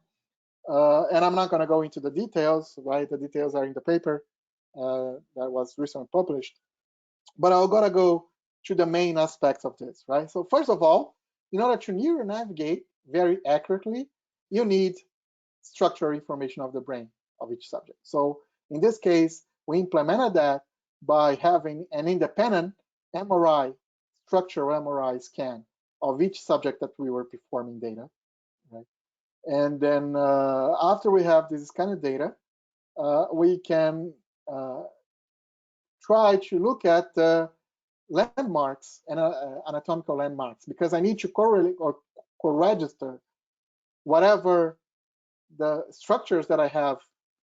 And I'm not going to go into the details, right? The details are in the paper that was recently published. But I'm going to go to the main aspects of this, right? So first of all, in order to neuronavigate very accurately, you need structural information of the brain of each subject. So in this case, we implemented that by having an independent MRI, structural MRI scan of each subject that we were performing data, right? And then after we have this kind of data, we can try to look at landmarks and anatomical landmarks, because I need to correlate or co-register whatever the structures that I have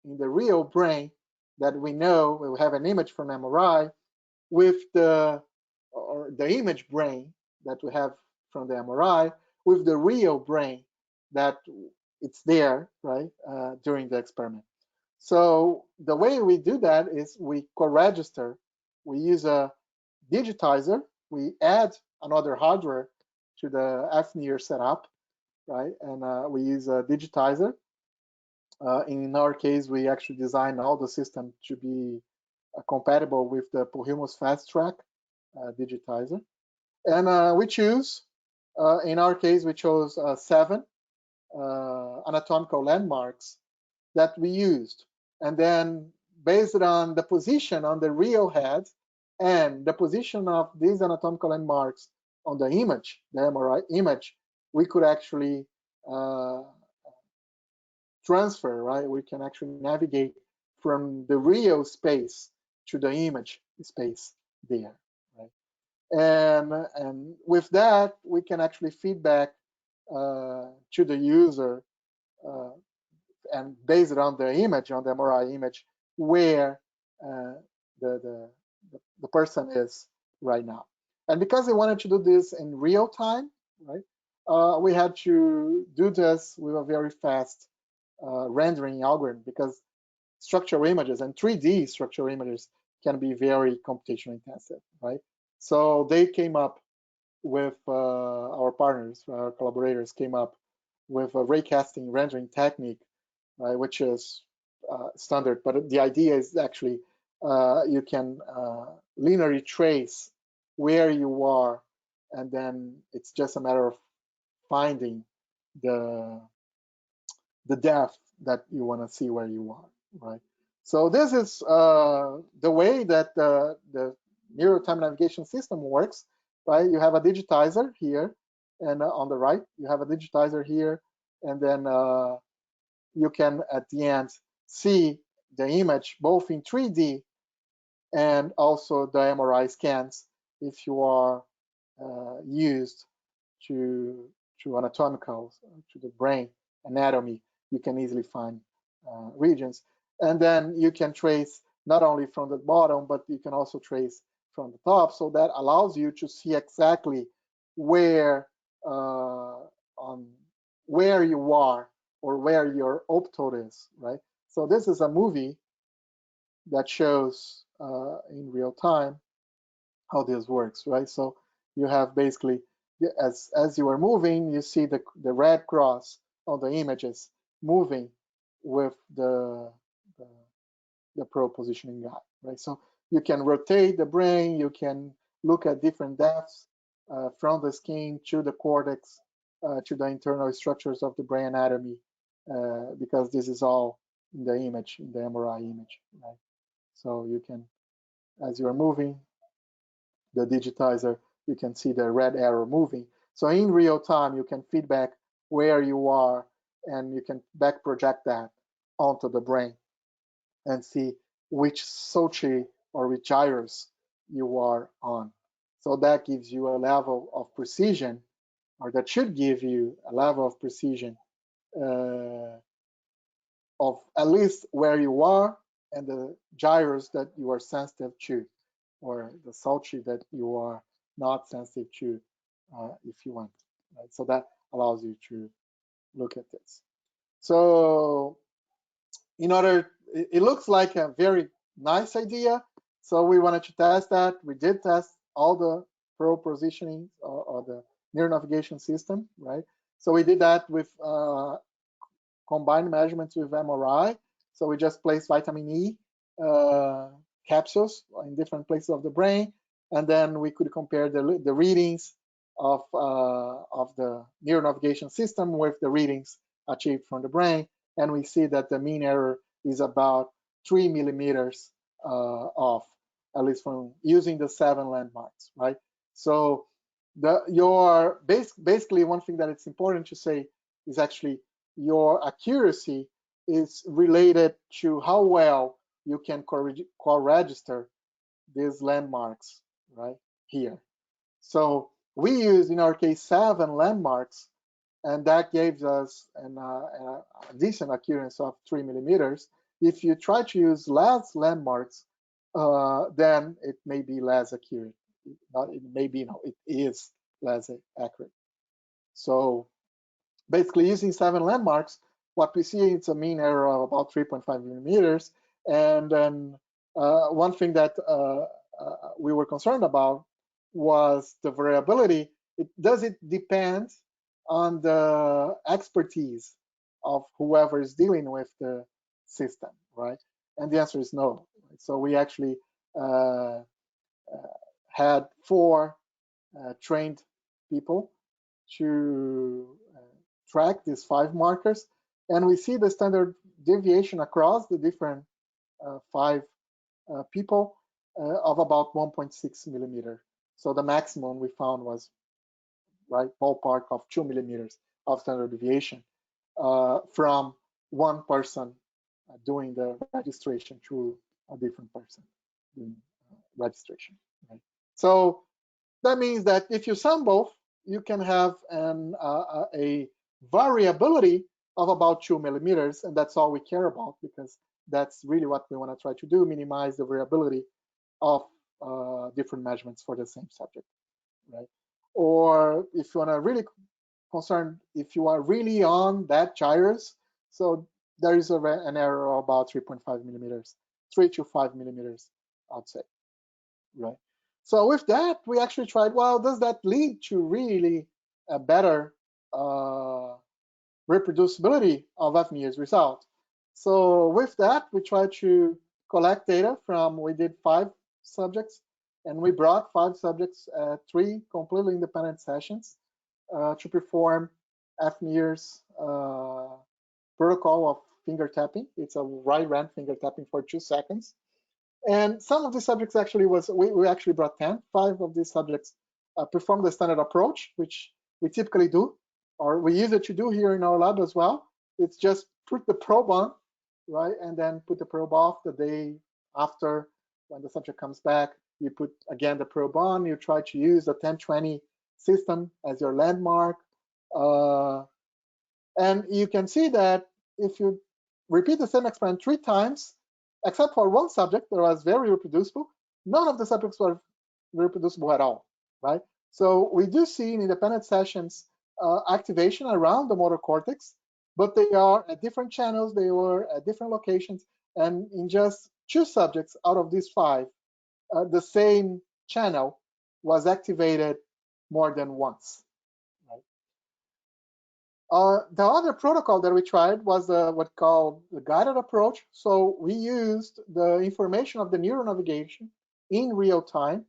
in the real brain that we know we have an image from MRI with the image brain that we have from the MRI with the real brain that it's there, right, during the experiment. So the way we do that is we co-register. We use a digitizer. We add another hardware to the fNIRS setup, right? And we use a digitizer. In our case, we actually designed all the system to be compatible with the Pohilmus Fast Track digitizer. And we choose, in our case, we chose 7 anatomical landmarks that we used. And then based on the position on the real head and the position of these anatomical landmarks on the image, the MRI image, we could actually transfer, right? We can actually navigate from the real space to the image space there, right? And with that, we can actually feedback to the user and based on the image, on the MRI image, where the person is right now. And because we wanted to do this in real time, right, we had to do this with a very fast rendering algorithm, because structural images and 3D structural images can be very computationally intensive, right? So they came up with our partners, our collaborators came up with a raycasting rendering technique, right, which is standard. But the idea is actually you can linearly trace where you are, and then it's just a matter of finding the depth that you want to see where you are, right? So this is the way that the neuro time navigation system works, right? You have a digitizer here, and on the right, you have a digitizer here, and then you can, at the end, see the image both in 3D and also the MRI scans if you are used to anatomical, to the brain anatomy. You can easily find regions. And then you can trace not only from the bottom, but you can also trace from the top. So that allows you to see exactly where where you are or where your optode is, right? So this is a movie that shows in real time how this works, right? So you have basically, as you are moving, you see the red cross on the images moving with the probe positioning guide, right? So you can rotate the brain, you can look at different depths from the skin to the cortex, to the internal structures of the brain anatomy, because this is all in the image, in the MRI image, right? So you can, as you are moving the digitizer, you can see the red arrow moving. So in real time, you can feedback where you are, and you can back project that onto the brain and see which Sochi or which gyrus you are on. So that gives you a level of precision, or that should give you a level of precision of at least where you are and the gyrus that you are sensitive to, or the Sochi that you are not sensitive to, if you want. Right? So that allows you to look at this. So it looks like a very nice idea. So we wanted to test that. We did test all the probe positioning or the neuronavigation system, right? So we did that with combined measurements with MRI. So we just placed vitamin E capsules in different places of the brain, and then we could compare the readings of the neuronavigation system with the readings achieved from the brain, and we see that the mean error is about 3 millimeters off, at least from using the 7 landmarks, right? So basically one thing that it's important to say is actually your accuracy is related to how well you can co-register these landmarks, right, here. So we used, in our case, 7 landmarks, and that gives us a decent accuracy of 3 millimeters. If you try to use less landmarks, then it may be less accurate. It may be, no, it is less accurate. So basically, using 7 landmarks, what we see is a mean error of about 3.5 millimeters. And then one thing that we were concerned about was the variability. Does it depend on the expertise of whoever is dealing with the system, right? And the answer is no. So we actually had 4 trained people to track these 5 markers, and we see the standard deviation across the different 5 people of about 1.6 millimeter. So the maximum we found was right ballpark of 2 millimeters of standard deviation from one person doing the registration to a different person doing registration. Right? So that means that if you sum both, you can have a variability of about 2 millimeters, and that's all we care about, because that's really what we want to try to do, minimize the variability of different measurements for the same subject, right? Or if you want to really concern, if you are really on that gyrus, so there is an error of about 3.5 millimeters, 3 to 5 millimeters, I'd say, right? So with that, we actually tried, well, does that lead to really a better reproducibility of fNIRS result? So with that, we tried to collect data from, we did 5 subjects, and we brought 5 subjects at 3 completely independent sessions to perform fNIRS protocol of finger tapping. It's a right rand finger tapping for 2 seconds. And some of the subjects actually we actually brought 10. 5 of these subjects performed the standard approach, which we typically do, or we use it to do here in our lab as well. It's just put the probe on, right, and then put the probe off the day after. When the subject comes back, you put again the probe on. You try to use the 1020 system as your landmark, and you can see that if you repeat the same experiment 3 times, except for 1 subject that was very reproducible, none of the subjects were reproducible at all, right? So we do see in independent sessions activation around the motor cortex, but they are at different channels, they were at different locations, and in just 2 subjects out of these 5, the same channel was activated more than once. The other protocol that we tried was what's called the guided approach. So we used the information of the neuronavigation in real time,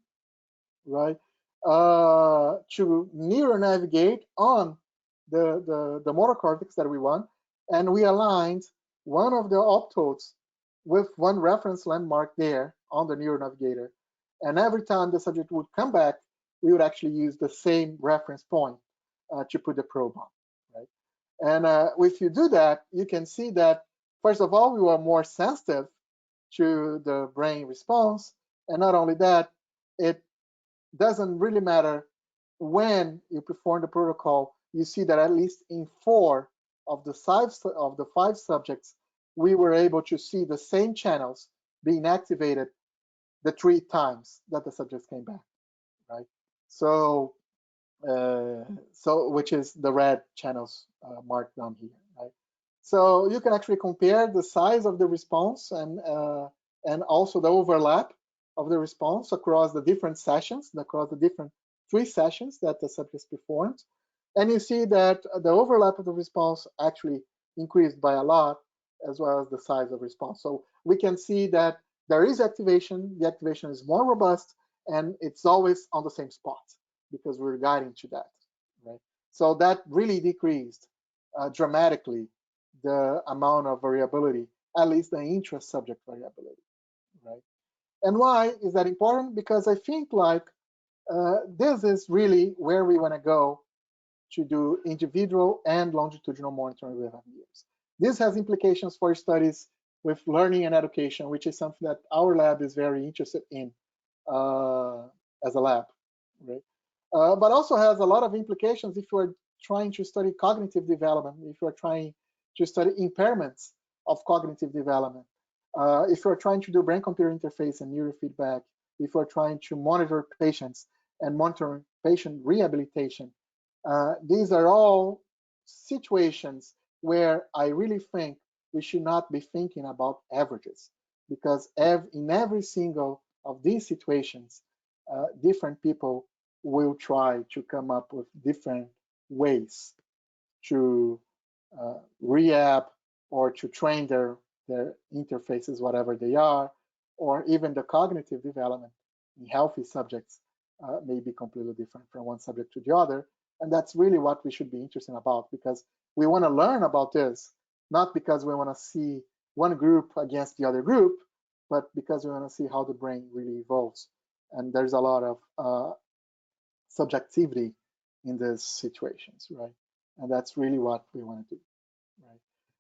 right, to neuronavigate on the motor cortex that we want, and we aligned one of the optodes with 1 reference landmark there on the neuronavigator. And every time the subject would come back, we would actually use the same reference point to put the probe on. And if you do that, you can see that, first of all, we were more sensitive to the brain response. And not only that, it doesn't really matter when you perform the protocol. You see that at least in 4 of the 5 subjects, we were able to see the same channels being activated the 3 times that the subjects came back, right? So which is the red channels marked down here, right? So you can actually compare the size of the response and also the overlap of the response across the different sessions, across the different 3 sessions that the subjects performed. And you see that the overlap of the response actually increased by a lot, as well as the size of response. So we can see that there is activation, the activation is more robust, and it's always on the same spot, because we're guiding to that, right? So that really decreased dramatically the amount of variability, at least the intra-subject variability, right? And why is that important? Because I think like this is really where we want to go to do individual and longitudinal monitoring with fNIRS. This has implications for studies with learning and education, which is something that our lab is very interested in as a lab. right? But also has a lot of implications if you are trying to study cognitive development, if you are trying to study impairments of cognitive development, if you are trying to do brain-computer interface and neurofeedback, if you are trying to monitor patients and monitor patient rehabilitation. These are all situations where I really think we should not be thinking about averages, because in every single of these situations, different people will try to come up with different ways to rehab or to train their interfaces, whatever they are, or even the cognitive development in healthy subjects may be completely different from one subject to the other. And that's really what we should be interested about, because we want to learn about this, not because we want to see one group against the other group, but because we want to see how the brain really evolves. And there's a lot of subjectivity in these situations, right? And that's really what we want to do, right?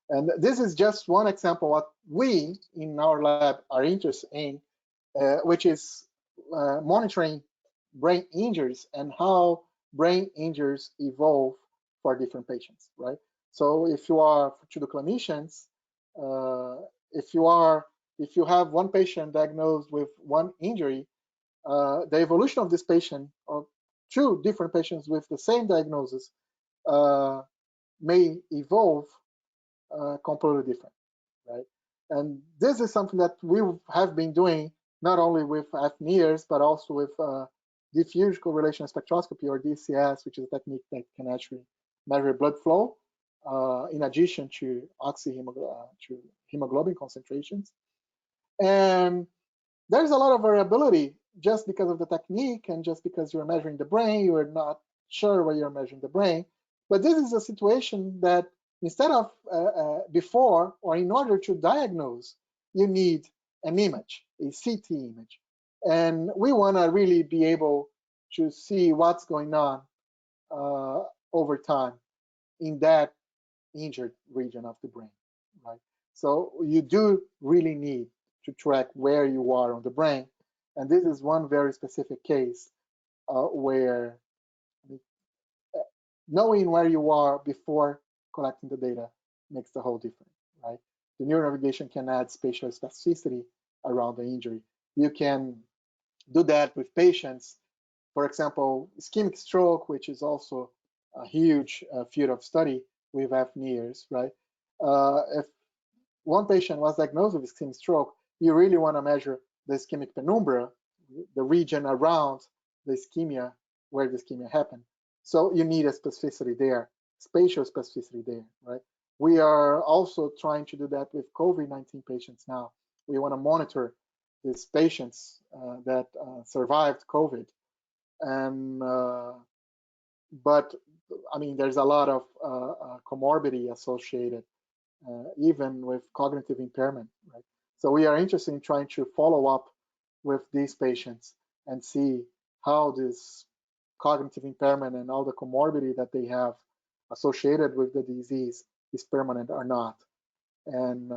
And this is just one example what we in our lab are interested in, which is monitoring brain injuries and how brain injuries evolve for different patients, right? So if you are, to the clinicians, if you have one patient diagnosed with one injury, the evolution of this patient, or two different patients with the same diagnosis, may evolve completely different, right? And this is something that we have been doing not only with fNIRS, but also with diffuse correlation spectroscopy, or DCS, which is a technique that can actually measure blood flow in addition to hemoglobin concentrations. And there's a lot of variability just because of the technique, and just because you're measuring the brain, you're not sure where you're measuring the brain. But this is a situation that instead of before, or in order to diagnose, you need an image, a CT image. And we want to really be able to see what's going on over time in that injured region of the brain, right? So you do really need to track where you are on the brain. And this is one very specific case where knowing where you are before collecting the data makes the whole difference, right? The neuronavigation can add spatial specificity around the injury. You can do that with patients. For example, ischemic stroke, which is also a huge field of study with fNIRS, right? If one patient was diagnosed with ischemic stroke, you really want to measure the ischemic penumbra, the region around the ischemia, where the ischemia happened. So you need a specificity there, spatial specificity there, right? We are also trying to do that with COVID-19 patients now. We want to monitor these patients that survived COVID. And but I mean, there's a lot of comorbidity associated, even with cognitive impairment, right? So we are interested in trying to follow up with these patients and see how this cognitive impairment and all the comorbidity that they have associated with the disease is permanent or not. And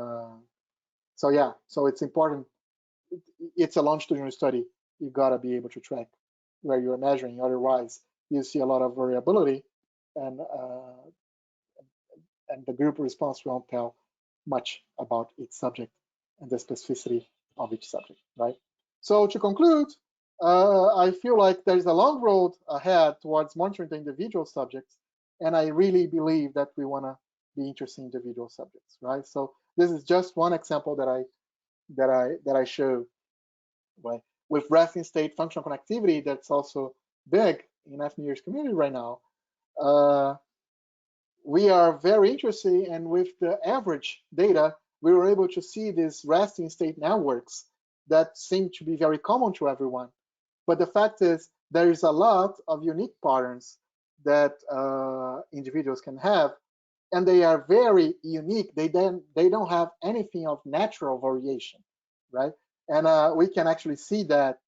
so yeah, so it's important. It's a longitudinal study. You gotta be able to track where you're measuring. Otherwise, you see a lot of variability, and the group response won't tell much about each subject and the specificity of each subject, right? So to conclude, I feel like there's a long road ahead towards monitoring the individual subjects, and I really believe that we want to be interested in individual subjects, right? So this is just one example that I show, right? With resting state functional connectivity, that's also big in fNIRS community right now. We are very interested, and with the average data, we were able to see these resting state networks that seem to be very common to everyone. But the fact is, there is a lot of unique patterns that individuals can have, and they are very unique. They don't have anything of natural variation, right? And we can actually see that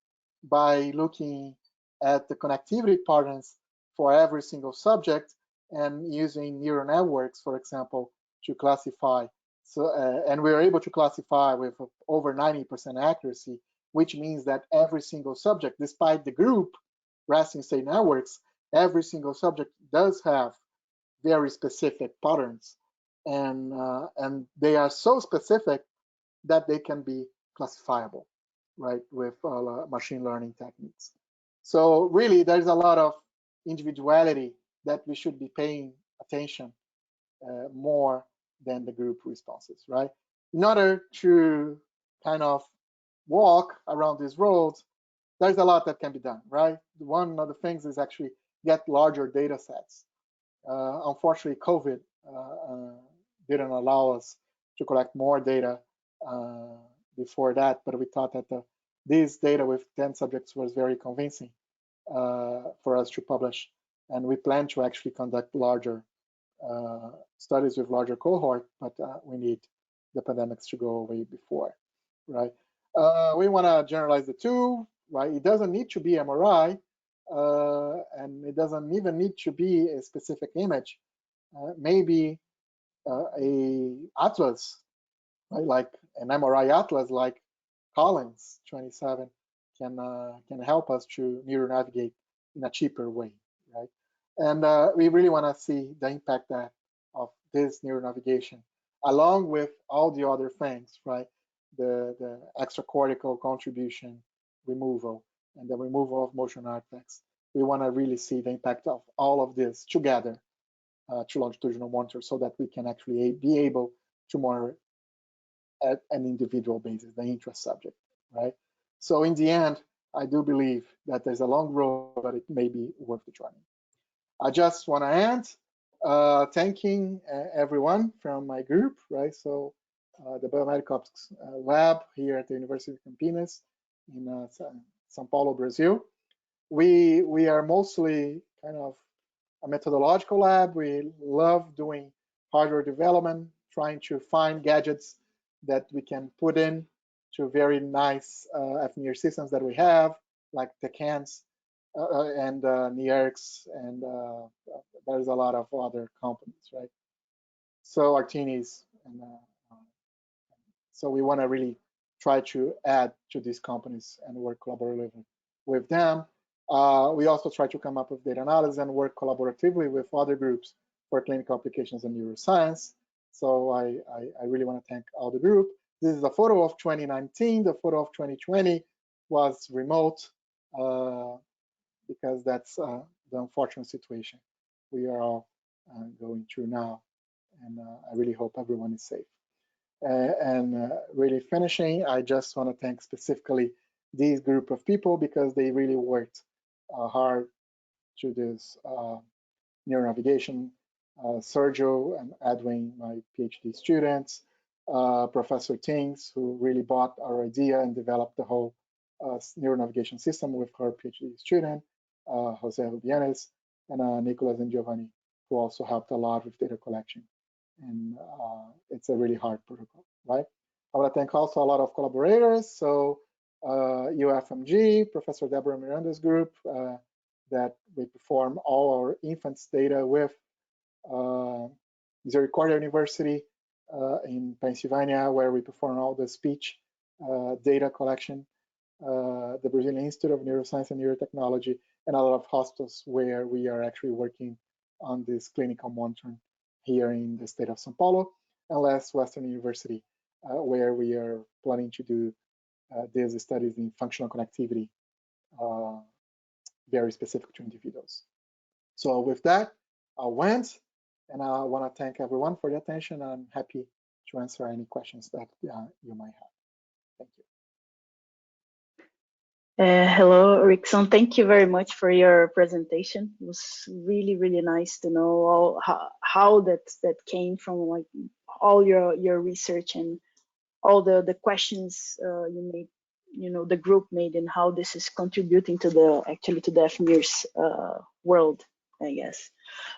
by looking at the connectivity patterns for every single subject and using neural networks, for example, to classify. So, and we are able to classify with over 90% accuracy, which means that every single subject, despite the group, resting state networks, every single subject does have very specific patterns, and they are so specific that they can be classifiable, right, with machine learning techniques. So really, there's a lot of individuality that we should be paying attention more than the group responses, right? In order to kind of walk around these roads, there's a lot that can be done, right? One of the things is actually get larger data sets. Unfortunately, COVID didn't allow us to collect more data before that, but we thought that this data with 10 subjects was very convincing for us to publish, and we plan to actually conduct larger studies with larger cohort, but we need the pandemics to go away before, right? We want to generalize the tool, right? It doesn't need to be MRI, and it doesn't even need to be a specific image. Maybe a atlas, right? Like an MRI atlas, like Collins 27, can help us to neuronavigate in a cheaper way, right? And we really want to see the impact of this neuronavigation, along with all the other things, right? The extracortical contribution removal and the removal of motion artifacts. We want to really see the impact of all of this together to longitudinal monitor, so that we can actually be able to monitor at an individual basis, the interest subject, right? So in the end, I do believe that there's a long road, but it may be worth the journey. I just want to end thanking everyone from my group, right? So the Biomedical lab here at the University of Campinas in São Paulo, Brazil. We are mostly kind of a methodological lab. We love doing hardware development, trying to find gadgets that we can put in to very nice fNIRS systems that we have, like the cans and NIRx, and there's a lot of other companies, right? So Artinis, and so we want to really try to add to these companies and work collaboratively with them. We also try to come up with data analysis and work collaboratively with other groups for clinical applications in neuroscience. So I really want to thank all the group. This is a photo of 2019. The photo of 2020 was remote because that's the unfortunate situation we are all going through now. And I really hope everyone is safe. And really finishing, I just want to thank specifically these group of people, because they really worked hard to this neuronavigation. Sergio and Edwin, my PhD students, Professor Tings, who really bought our idea and developed the whole neuronavigation system with her PhD student, Jose Rubienes, and Nicolas and Giovanni, who also helped a lot with data collection. And it's a really hard protocol, right? I want to thank also a lot of collaborators. So UFMG, Professor Deborah Miranda's group, that we perform all our infants data with. Misericordia University in Pennsylvania, where we perform all the speech data collection. The Brazilian Institute of Neuroscience and Neurotechnology, and a lot of hospitals where we are actually working on this clinical monitoring here in the state of São Paulo, and last Western University, where we are planning to do these studies in functional connectivity, very specific to individuals. So with that, I went, and I want to thank everyone for the attention. I'm happy to answer any questions that you might have. Thank you. Hello, Rickson. Thank you very much for your presentation. It was really, really nice to know all how that came from, like, all your research and all the questions you made, the group made, and how this is contributing to the fNIRS world, I guess.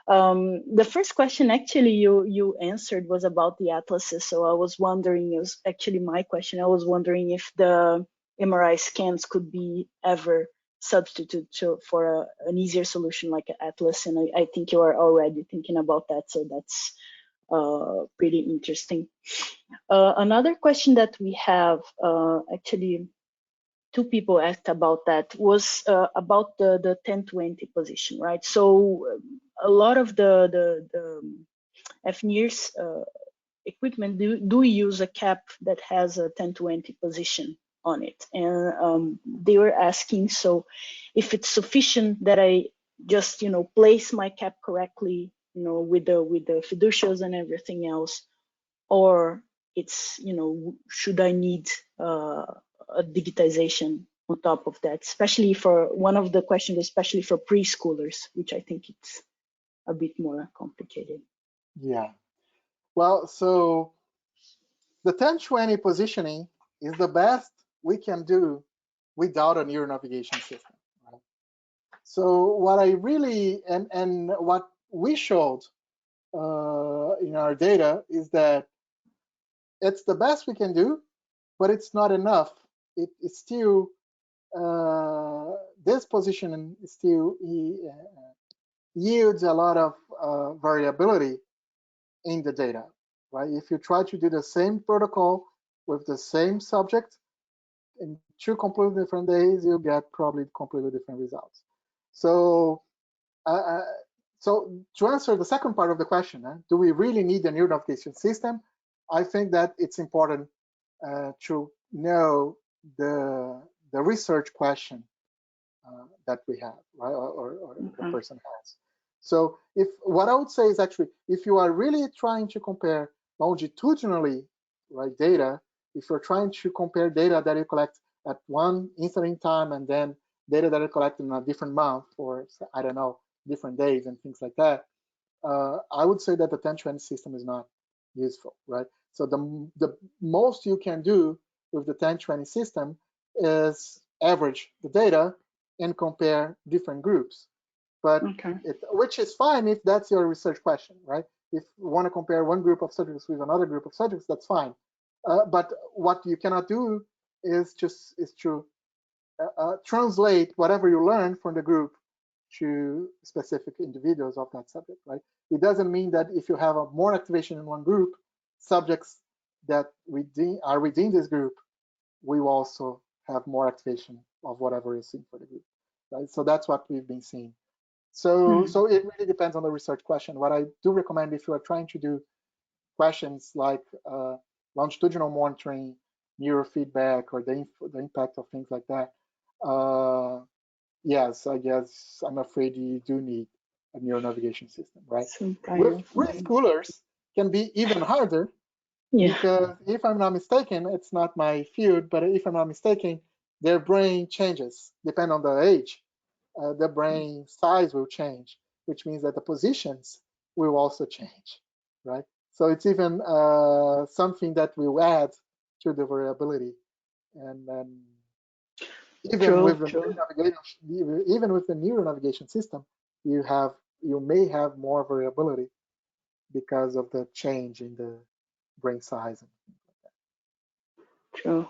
The first question actually you answered was about the atlases. So I was wondering, it was actually my question. I was wondering if the MRI scans could be ever substitute for an easier solution like an atlas, and I think you are already thinking about that. So that's pretty interesting. Another question that we have, actually, two people asked about that was about the 10-20 position, right? So a lot of the fNIRS equipment do use a cap that has a 10-20 position on it, and they were asking, so if it's sufficient that I just place my cap correctly, with the fiducials and everything else, or it's should I need a digitization on top of that, especially for one of the questions, especially for preschoolers, which I think it's a bit more complicated. Yeah. Well, so the 10-20 positioning is the best we can do without a neuronavigation system. Right? So what I really and what we showed in our data is that it's the best we can do, but it's not enough. It's still this positioning still yields a lot of variability in the data, right? If you try to do the same protocol with the same subject in two completely different days, you get probably completely different results. So, so to answer the second part of the question, do we really need a neuronavigation system? I think that it's important to know the research question that we have, right, or the person has. So if what I would say is actually, if you are really trying to compare longitudinally, right, data, if you're trying to compare data that you collect at one instant in time and then data that you collect in a different month or I don't know, different days and things like that, I would say that the 10-20 system is not useful, right? So the most you can do with the 10-20 system is average the data and compare different groups. But which is fine if that's your research question, right? If you want to compare one group of subjects with another group of subjects, that's fine. But what you cannot do is to translate whatever you learn from the group to specific individuals of that subject, right? It doesn't mean that if you have more activation in one group, subjects that are within this group, we will also have more activation of whatever is seen for the group, right? So that's what we've been seeing. So it really depends on the research question. What I do recommend if you are trying to do questions like longitudinal monitoring, neurofeedback, or the impact of things like that, yes, I guess I'm afraid you do need a neuronavigation system, right? With preschoolers can be even harder, because if I'm not mistaken, it's not my field, but if I'm not mistaken, their brain changes depending on the age. The brain size will change, which means that the positions will also change, right? So it's even something that will add to the variability, and then even with the neuronavigation system, you may have more variability because of the change in the brain size. True.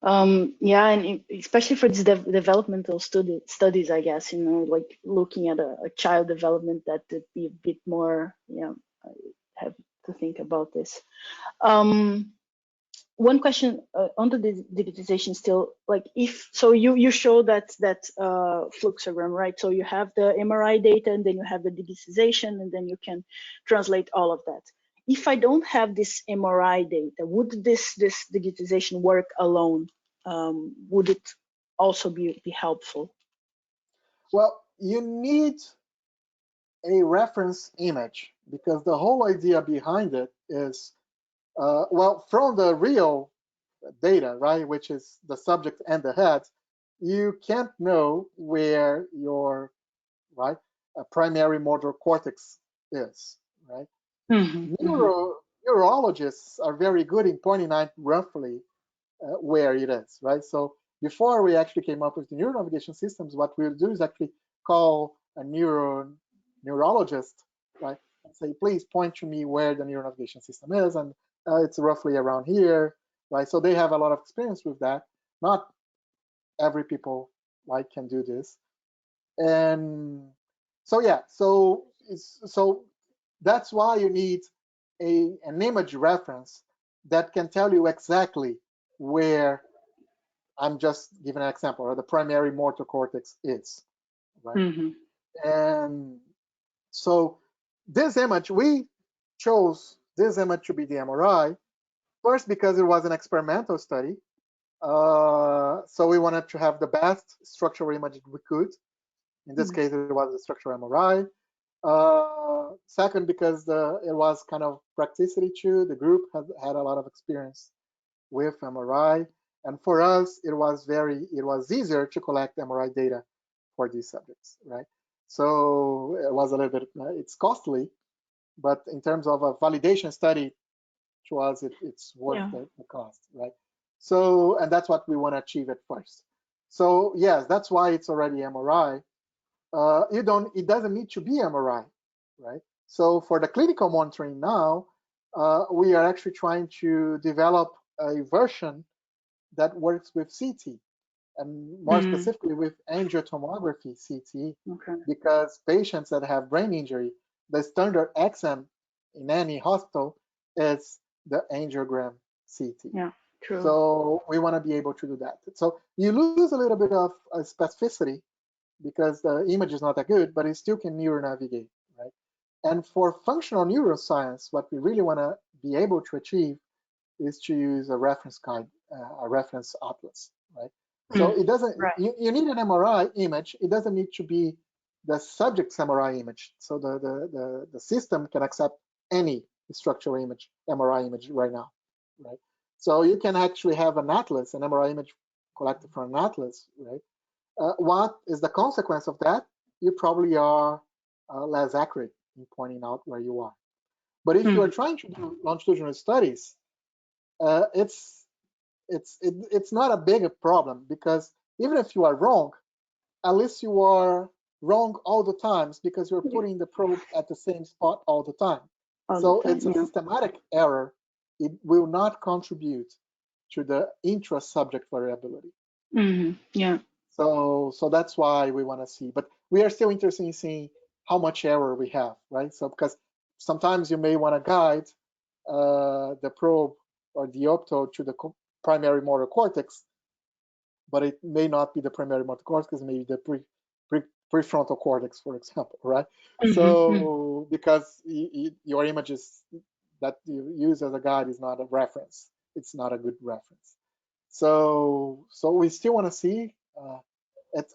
Yeah, and especially for these developmental studies, I guess, like looking at a child development, that would be a bit more, I have to think about this. One question on the digitization still, like so you show that fluxogram, right? So you have the MRI data, and then you have the digitization, and then you can translate all of that. If I don't have this MRI data, would this digitization work alone? Would it also be helpful? Well, you need a reference image, because the whole idea behind it is, well, from the real data, right, which is the subject and the head, you can't know where your primary motor cortex is, right? Neurologists are very good in pointing out roughly where it is, right? So before we actually came up with the neuronavigation systems, what we'll do is actually call a neurologist, right, and say, please point to me where the neuronavigation system is, and it's roughly around here, right? So they have a lot of experience with that. Not every people can do this, and so yeah, so that's why you need an image reference that can tell you exactly where I'm just giving an example, or the primary motor cortex is, right? Mm-hmm. And so this image, we chose this image to be the MRI, first because it was an experimental study. So we wanted to have the best structural image we could. In this case, it was a structural MRI. Second, because it was kind of practicity too. The group had a lot of experience with MRI. And for us, it was easier to collect MRI data for these subjects, right? So it was a little bit, it's costly, but in terms of a validation study, to us, it's worth the cost, right? So, and that's what we want to achieve at first. So yes, that's why it's already MRI. It doesn't need to be MRI, right? So for the clinical monitoring now, we are actually trying to develop a version that works with CT, and more specifically with angiotomography CT, because patients that have brain injury, the standard exam in any hospital is the angiogram CT. Yeah, true. So we want to be able to do that. So you lose a little bit of specificity because the image is not that good, but it still can neuronavigate, right? And for functional neuroscience, what we really want to be able to achieve is to use a reference guide, a reference atlas, right? So it doesn't, you need an MRI image. It doesn't need to be the subject's MRI image. So the system can accept any structural image, MRI image right now, right? So you can actually have an atlas, an MRI image collected from an atlas, right? What is the consequence of that? You probably are less accurate in pointing out where you are. But if you are trying to do longitudinal studies, it's not a big problem, because even if you are wrong, at least you are wrong all the times because you're putting the probe at the same spot all the time. So it's a systematic error. It will not contribute to the intra-subject variability. Yeah. So that's why we want to see, but we are still interested in seeing how much error we have, right? So because sometimes you may want to guide the probe or the optode to the primary motor cortex, but it may not be the primary motor cortex, maybe the prefrontal cortex, for example, right? So because your images that you use as a guide is not a reference, it's not a good reference. So we still want to see.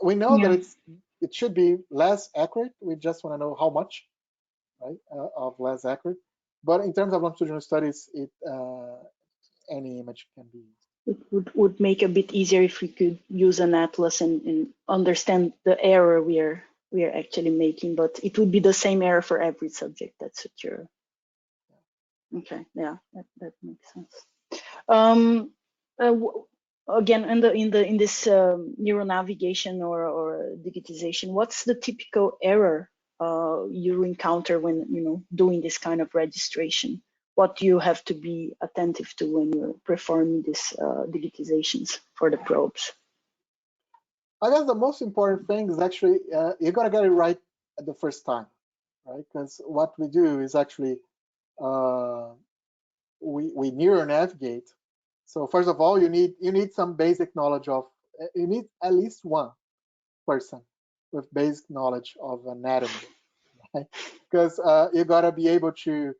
We know that it should be less accurate. We just want to know how much, right, of less accurate. But in terms of longitudinal studies, any image can be used. It would make a bit easier if we could use an atlas and understand the error we are actually making, but it would be the same error for every subject. That's what you're. Okay, yeah, that makes sense. Again, in this neuronavigation or digitization, what's the typical error you encounter when doing this kind of registration? What do you have to be attentive to when you're performing these digitizations for the probes? I guess the most important thing is actually you gotta get it right at the first time, right? Because what we do is actually we neuronavigate. So first of all, you need some basic knowledge of. You need at least one person with basic knowledge of anatomy, right? Because you gotta be able to,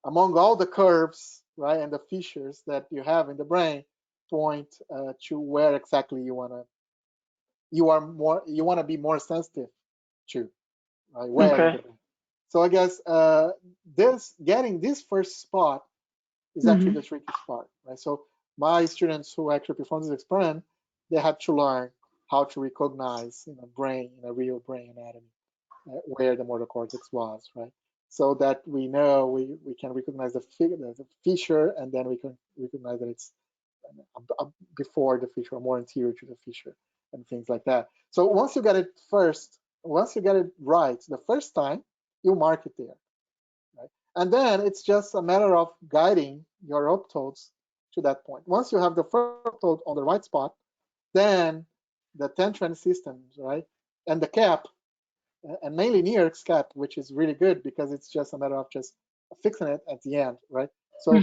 among all the curves, right, and the features that you have in the brain, point to where exactly you want to be more sensitive to, right? Where in the brain. So I guess getting this first spot is actually the tricky part, right? So my students who actually perform this experiment, they had to learn how to recognize in a real brain anatomy, where the motor cortex was, right? So that we know we can recognize the feature, and then we can recognize that it's before the feature or more anterior to the feature and things like that. So once you get it right the first time, you mark it there, right? And then it's just a matter of guiding your optodes to that point. Once you have the first optode on the right spot, then the 10-trend systems, right, and the cap, and mainly NIRx cap, which is really good because it's just a matter of just fixing it at the end, right? So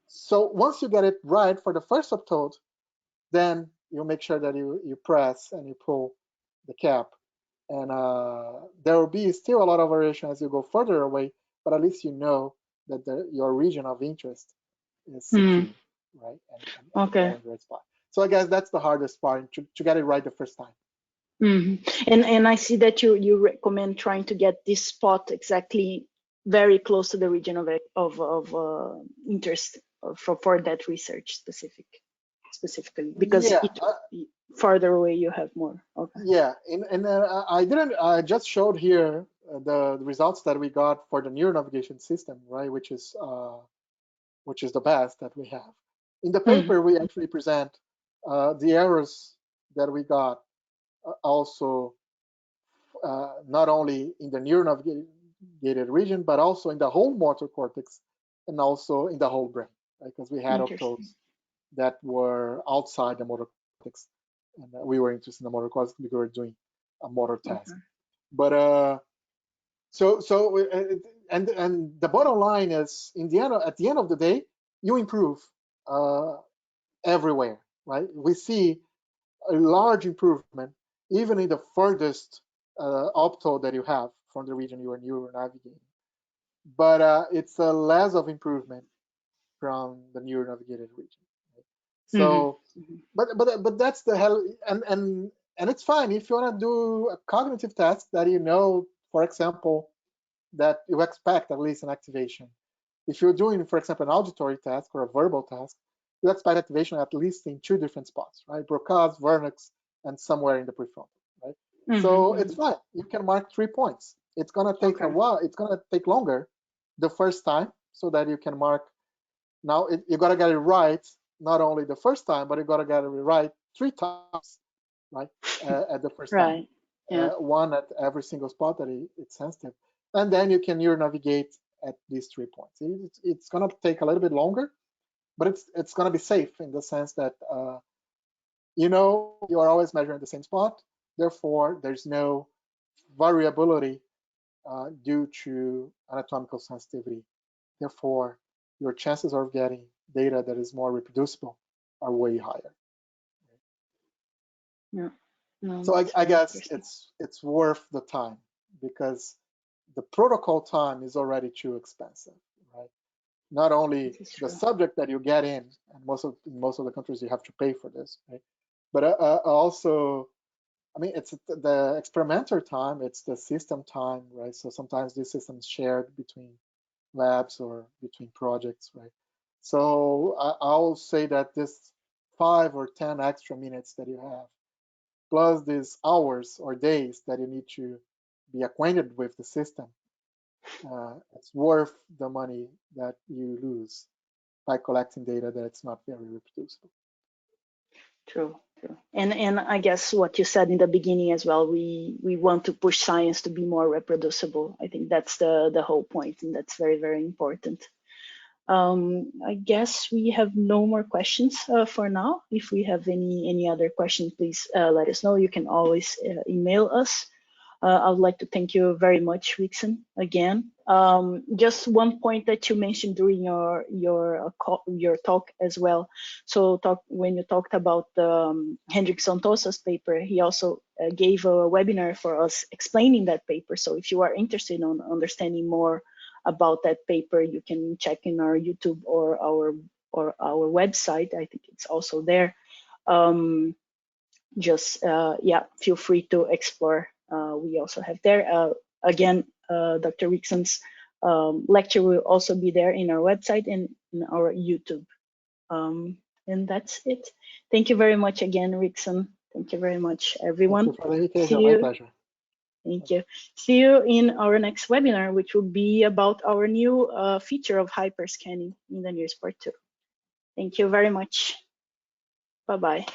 so once you get it right for the first optode, then you make sure that you press and you pull the cap, and there will be still a lot of variation as you go further away, but at least you know that your region of interest is secure, right? And Okay. in the right spot. So I guess that's the hardest part, to get it right the first time. And I see that you recommend trying to get this spot exactly very close to the region of interest for that research specifically, because farther away you have more. Okay. Yeah, and I just showed here the results that we got for the neuronavigation system, right? Which is the best that we have. In the paper, we actually present the errors that we got also not only in the neuronavigated region, but also in the whole motor cortex and also in the whole brain, right? Because we had optodes that were outside the motor cortex, and we were interested in the motor cortex because we were doing a motor task. But and the bottom line is, at the end of the day, you improve everywhere, right? We see a large improvement even in the furthest optode that you have from the region you are neuronavigating, but it's a less of improvement from the neuronavigated region. Right? So, but that's the hell, and it's fine if you want to do a cognitive task that you know, for example, that you expect at least an activation. If you're doing, for example, an auditory task or a verbal task, you expect activation at least in 2 different spots, right? Broca's, vernix, and somewhere in the prefrontal, right? So it's fine. You can mark 3 points. It's gonna take a while. It's gonna take longer the first time, so that you can mark. Now you gotta get it right, not only the first time, but you gotta get it right 3 times, right? At the first time. Yeah. One at every single spot that it's sensitive, and then you can neuronavigate at these 3 points. It's gonna take a little bit longer, but it's gonna be safe in the sense that you are always measuring the same spot. Therefore, there's no variability due to anatomical sensitivity. Therefore, your chances of getting data that is more reproducible are way higher. Yeah. No, so I guess it's worth the time, because the protocol time is already too expensive, right? Not only the subject that you get in, and most of the countries you have to pay for this, right? But also, I mean, it's the experimenter time, it's the system time, right? So sometimes this system is shared between labs or between projects, right? So I'll say that this 5 or 10 extra minutes that you have, plus these hours or days that you need to be acquainted with the system, it's worth the money that you lose by collecting data that's not very reproducible. True. And I guess what you said in the beginning as well, we want to push science to be more reproducible. I think that's the whole point, and that's very, very important. I guess we have no more questions for now. If we have any other questions, please let us know. You can always email us. I would like to thank you very much, Rickson, again. Just one point that you mentioned during your talk as well. So when you talked about Hendrik Santosa's paper, he also gave a webinar for us explaining that paper. So if you are interested in understanding more about that paper, you can check in our YouTube or our website. I think it's also there. Yeah, feel free to explore. We also have there. Again, Dr. Rickson's lecture will also be there in our website and in our YouTube. And that's it. Thank you very much again, Rickson. Thank you very much, everyone. Thank you for the invitation. My pleasure. Thank you. See you in our next webinar, which will be about our new feature of hyperscanning in the NIRs Part 2. Thank you very much. Bye-bye.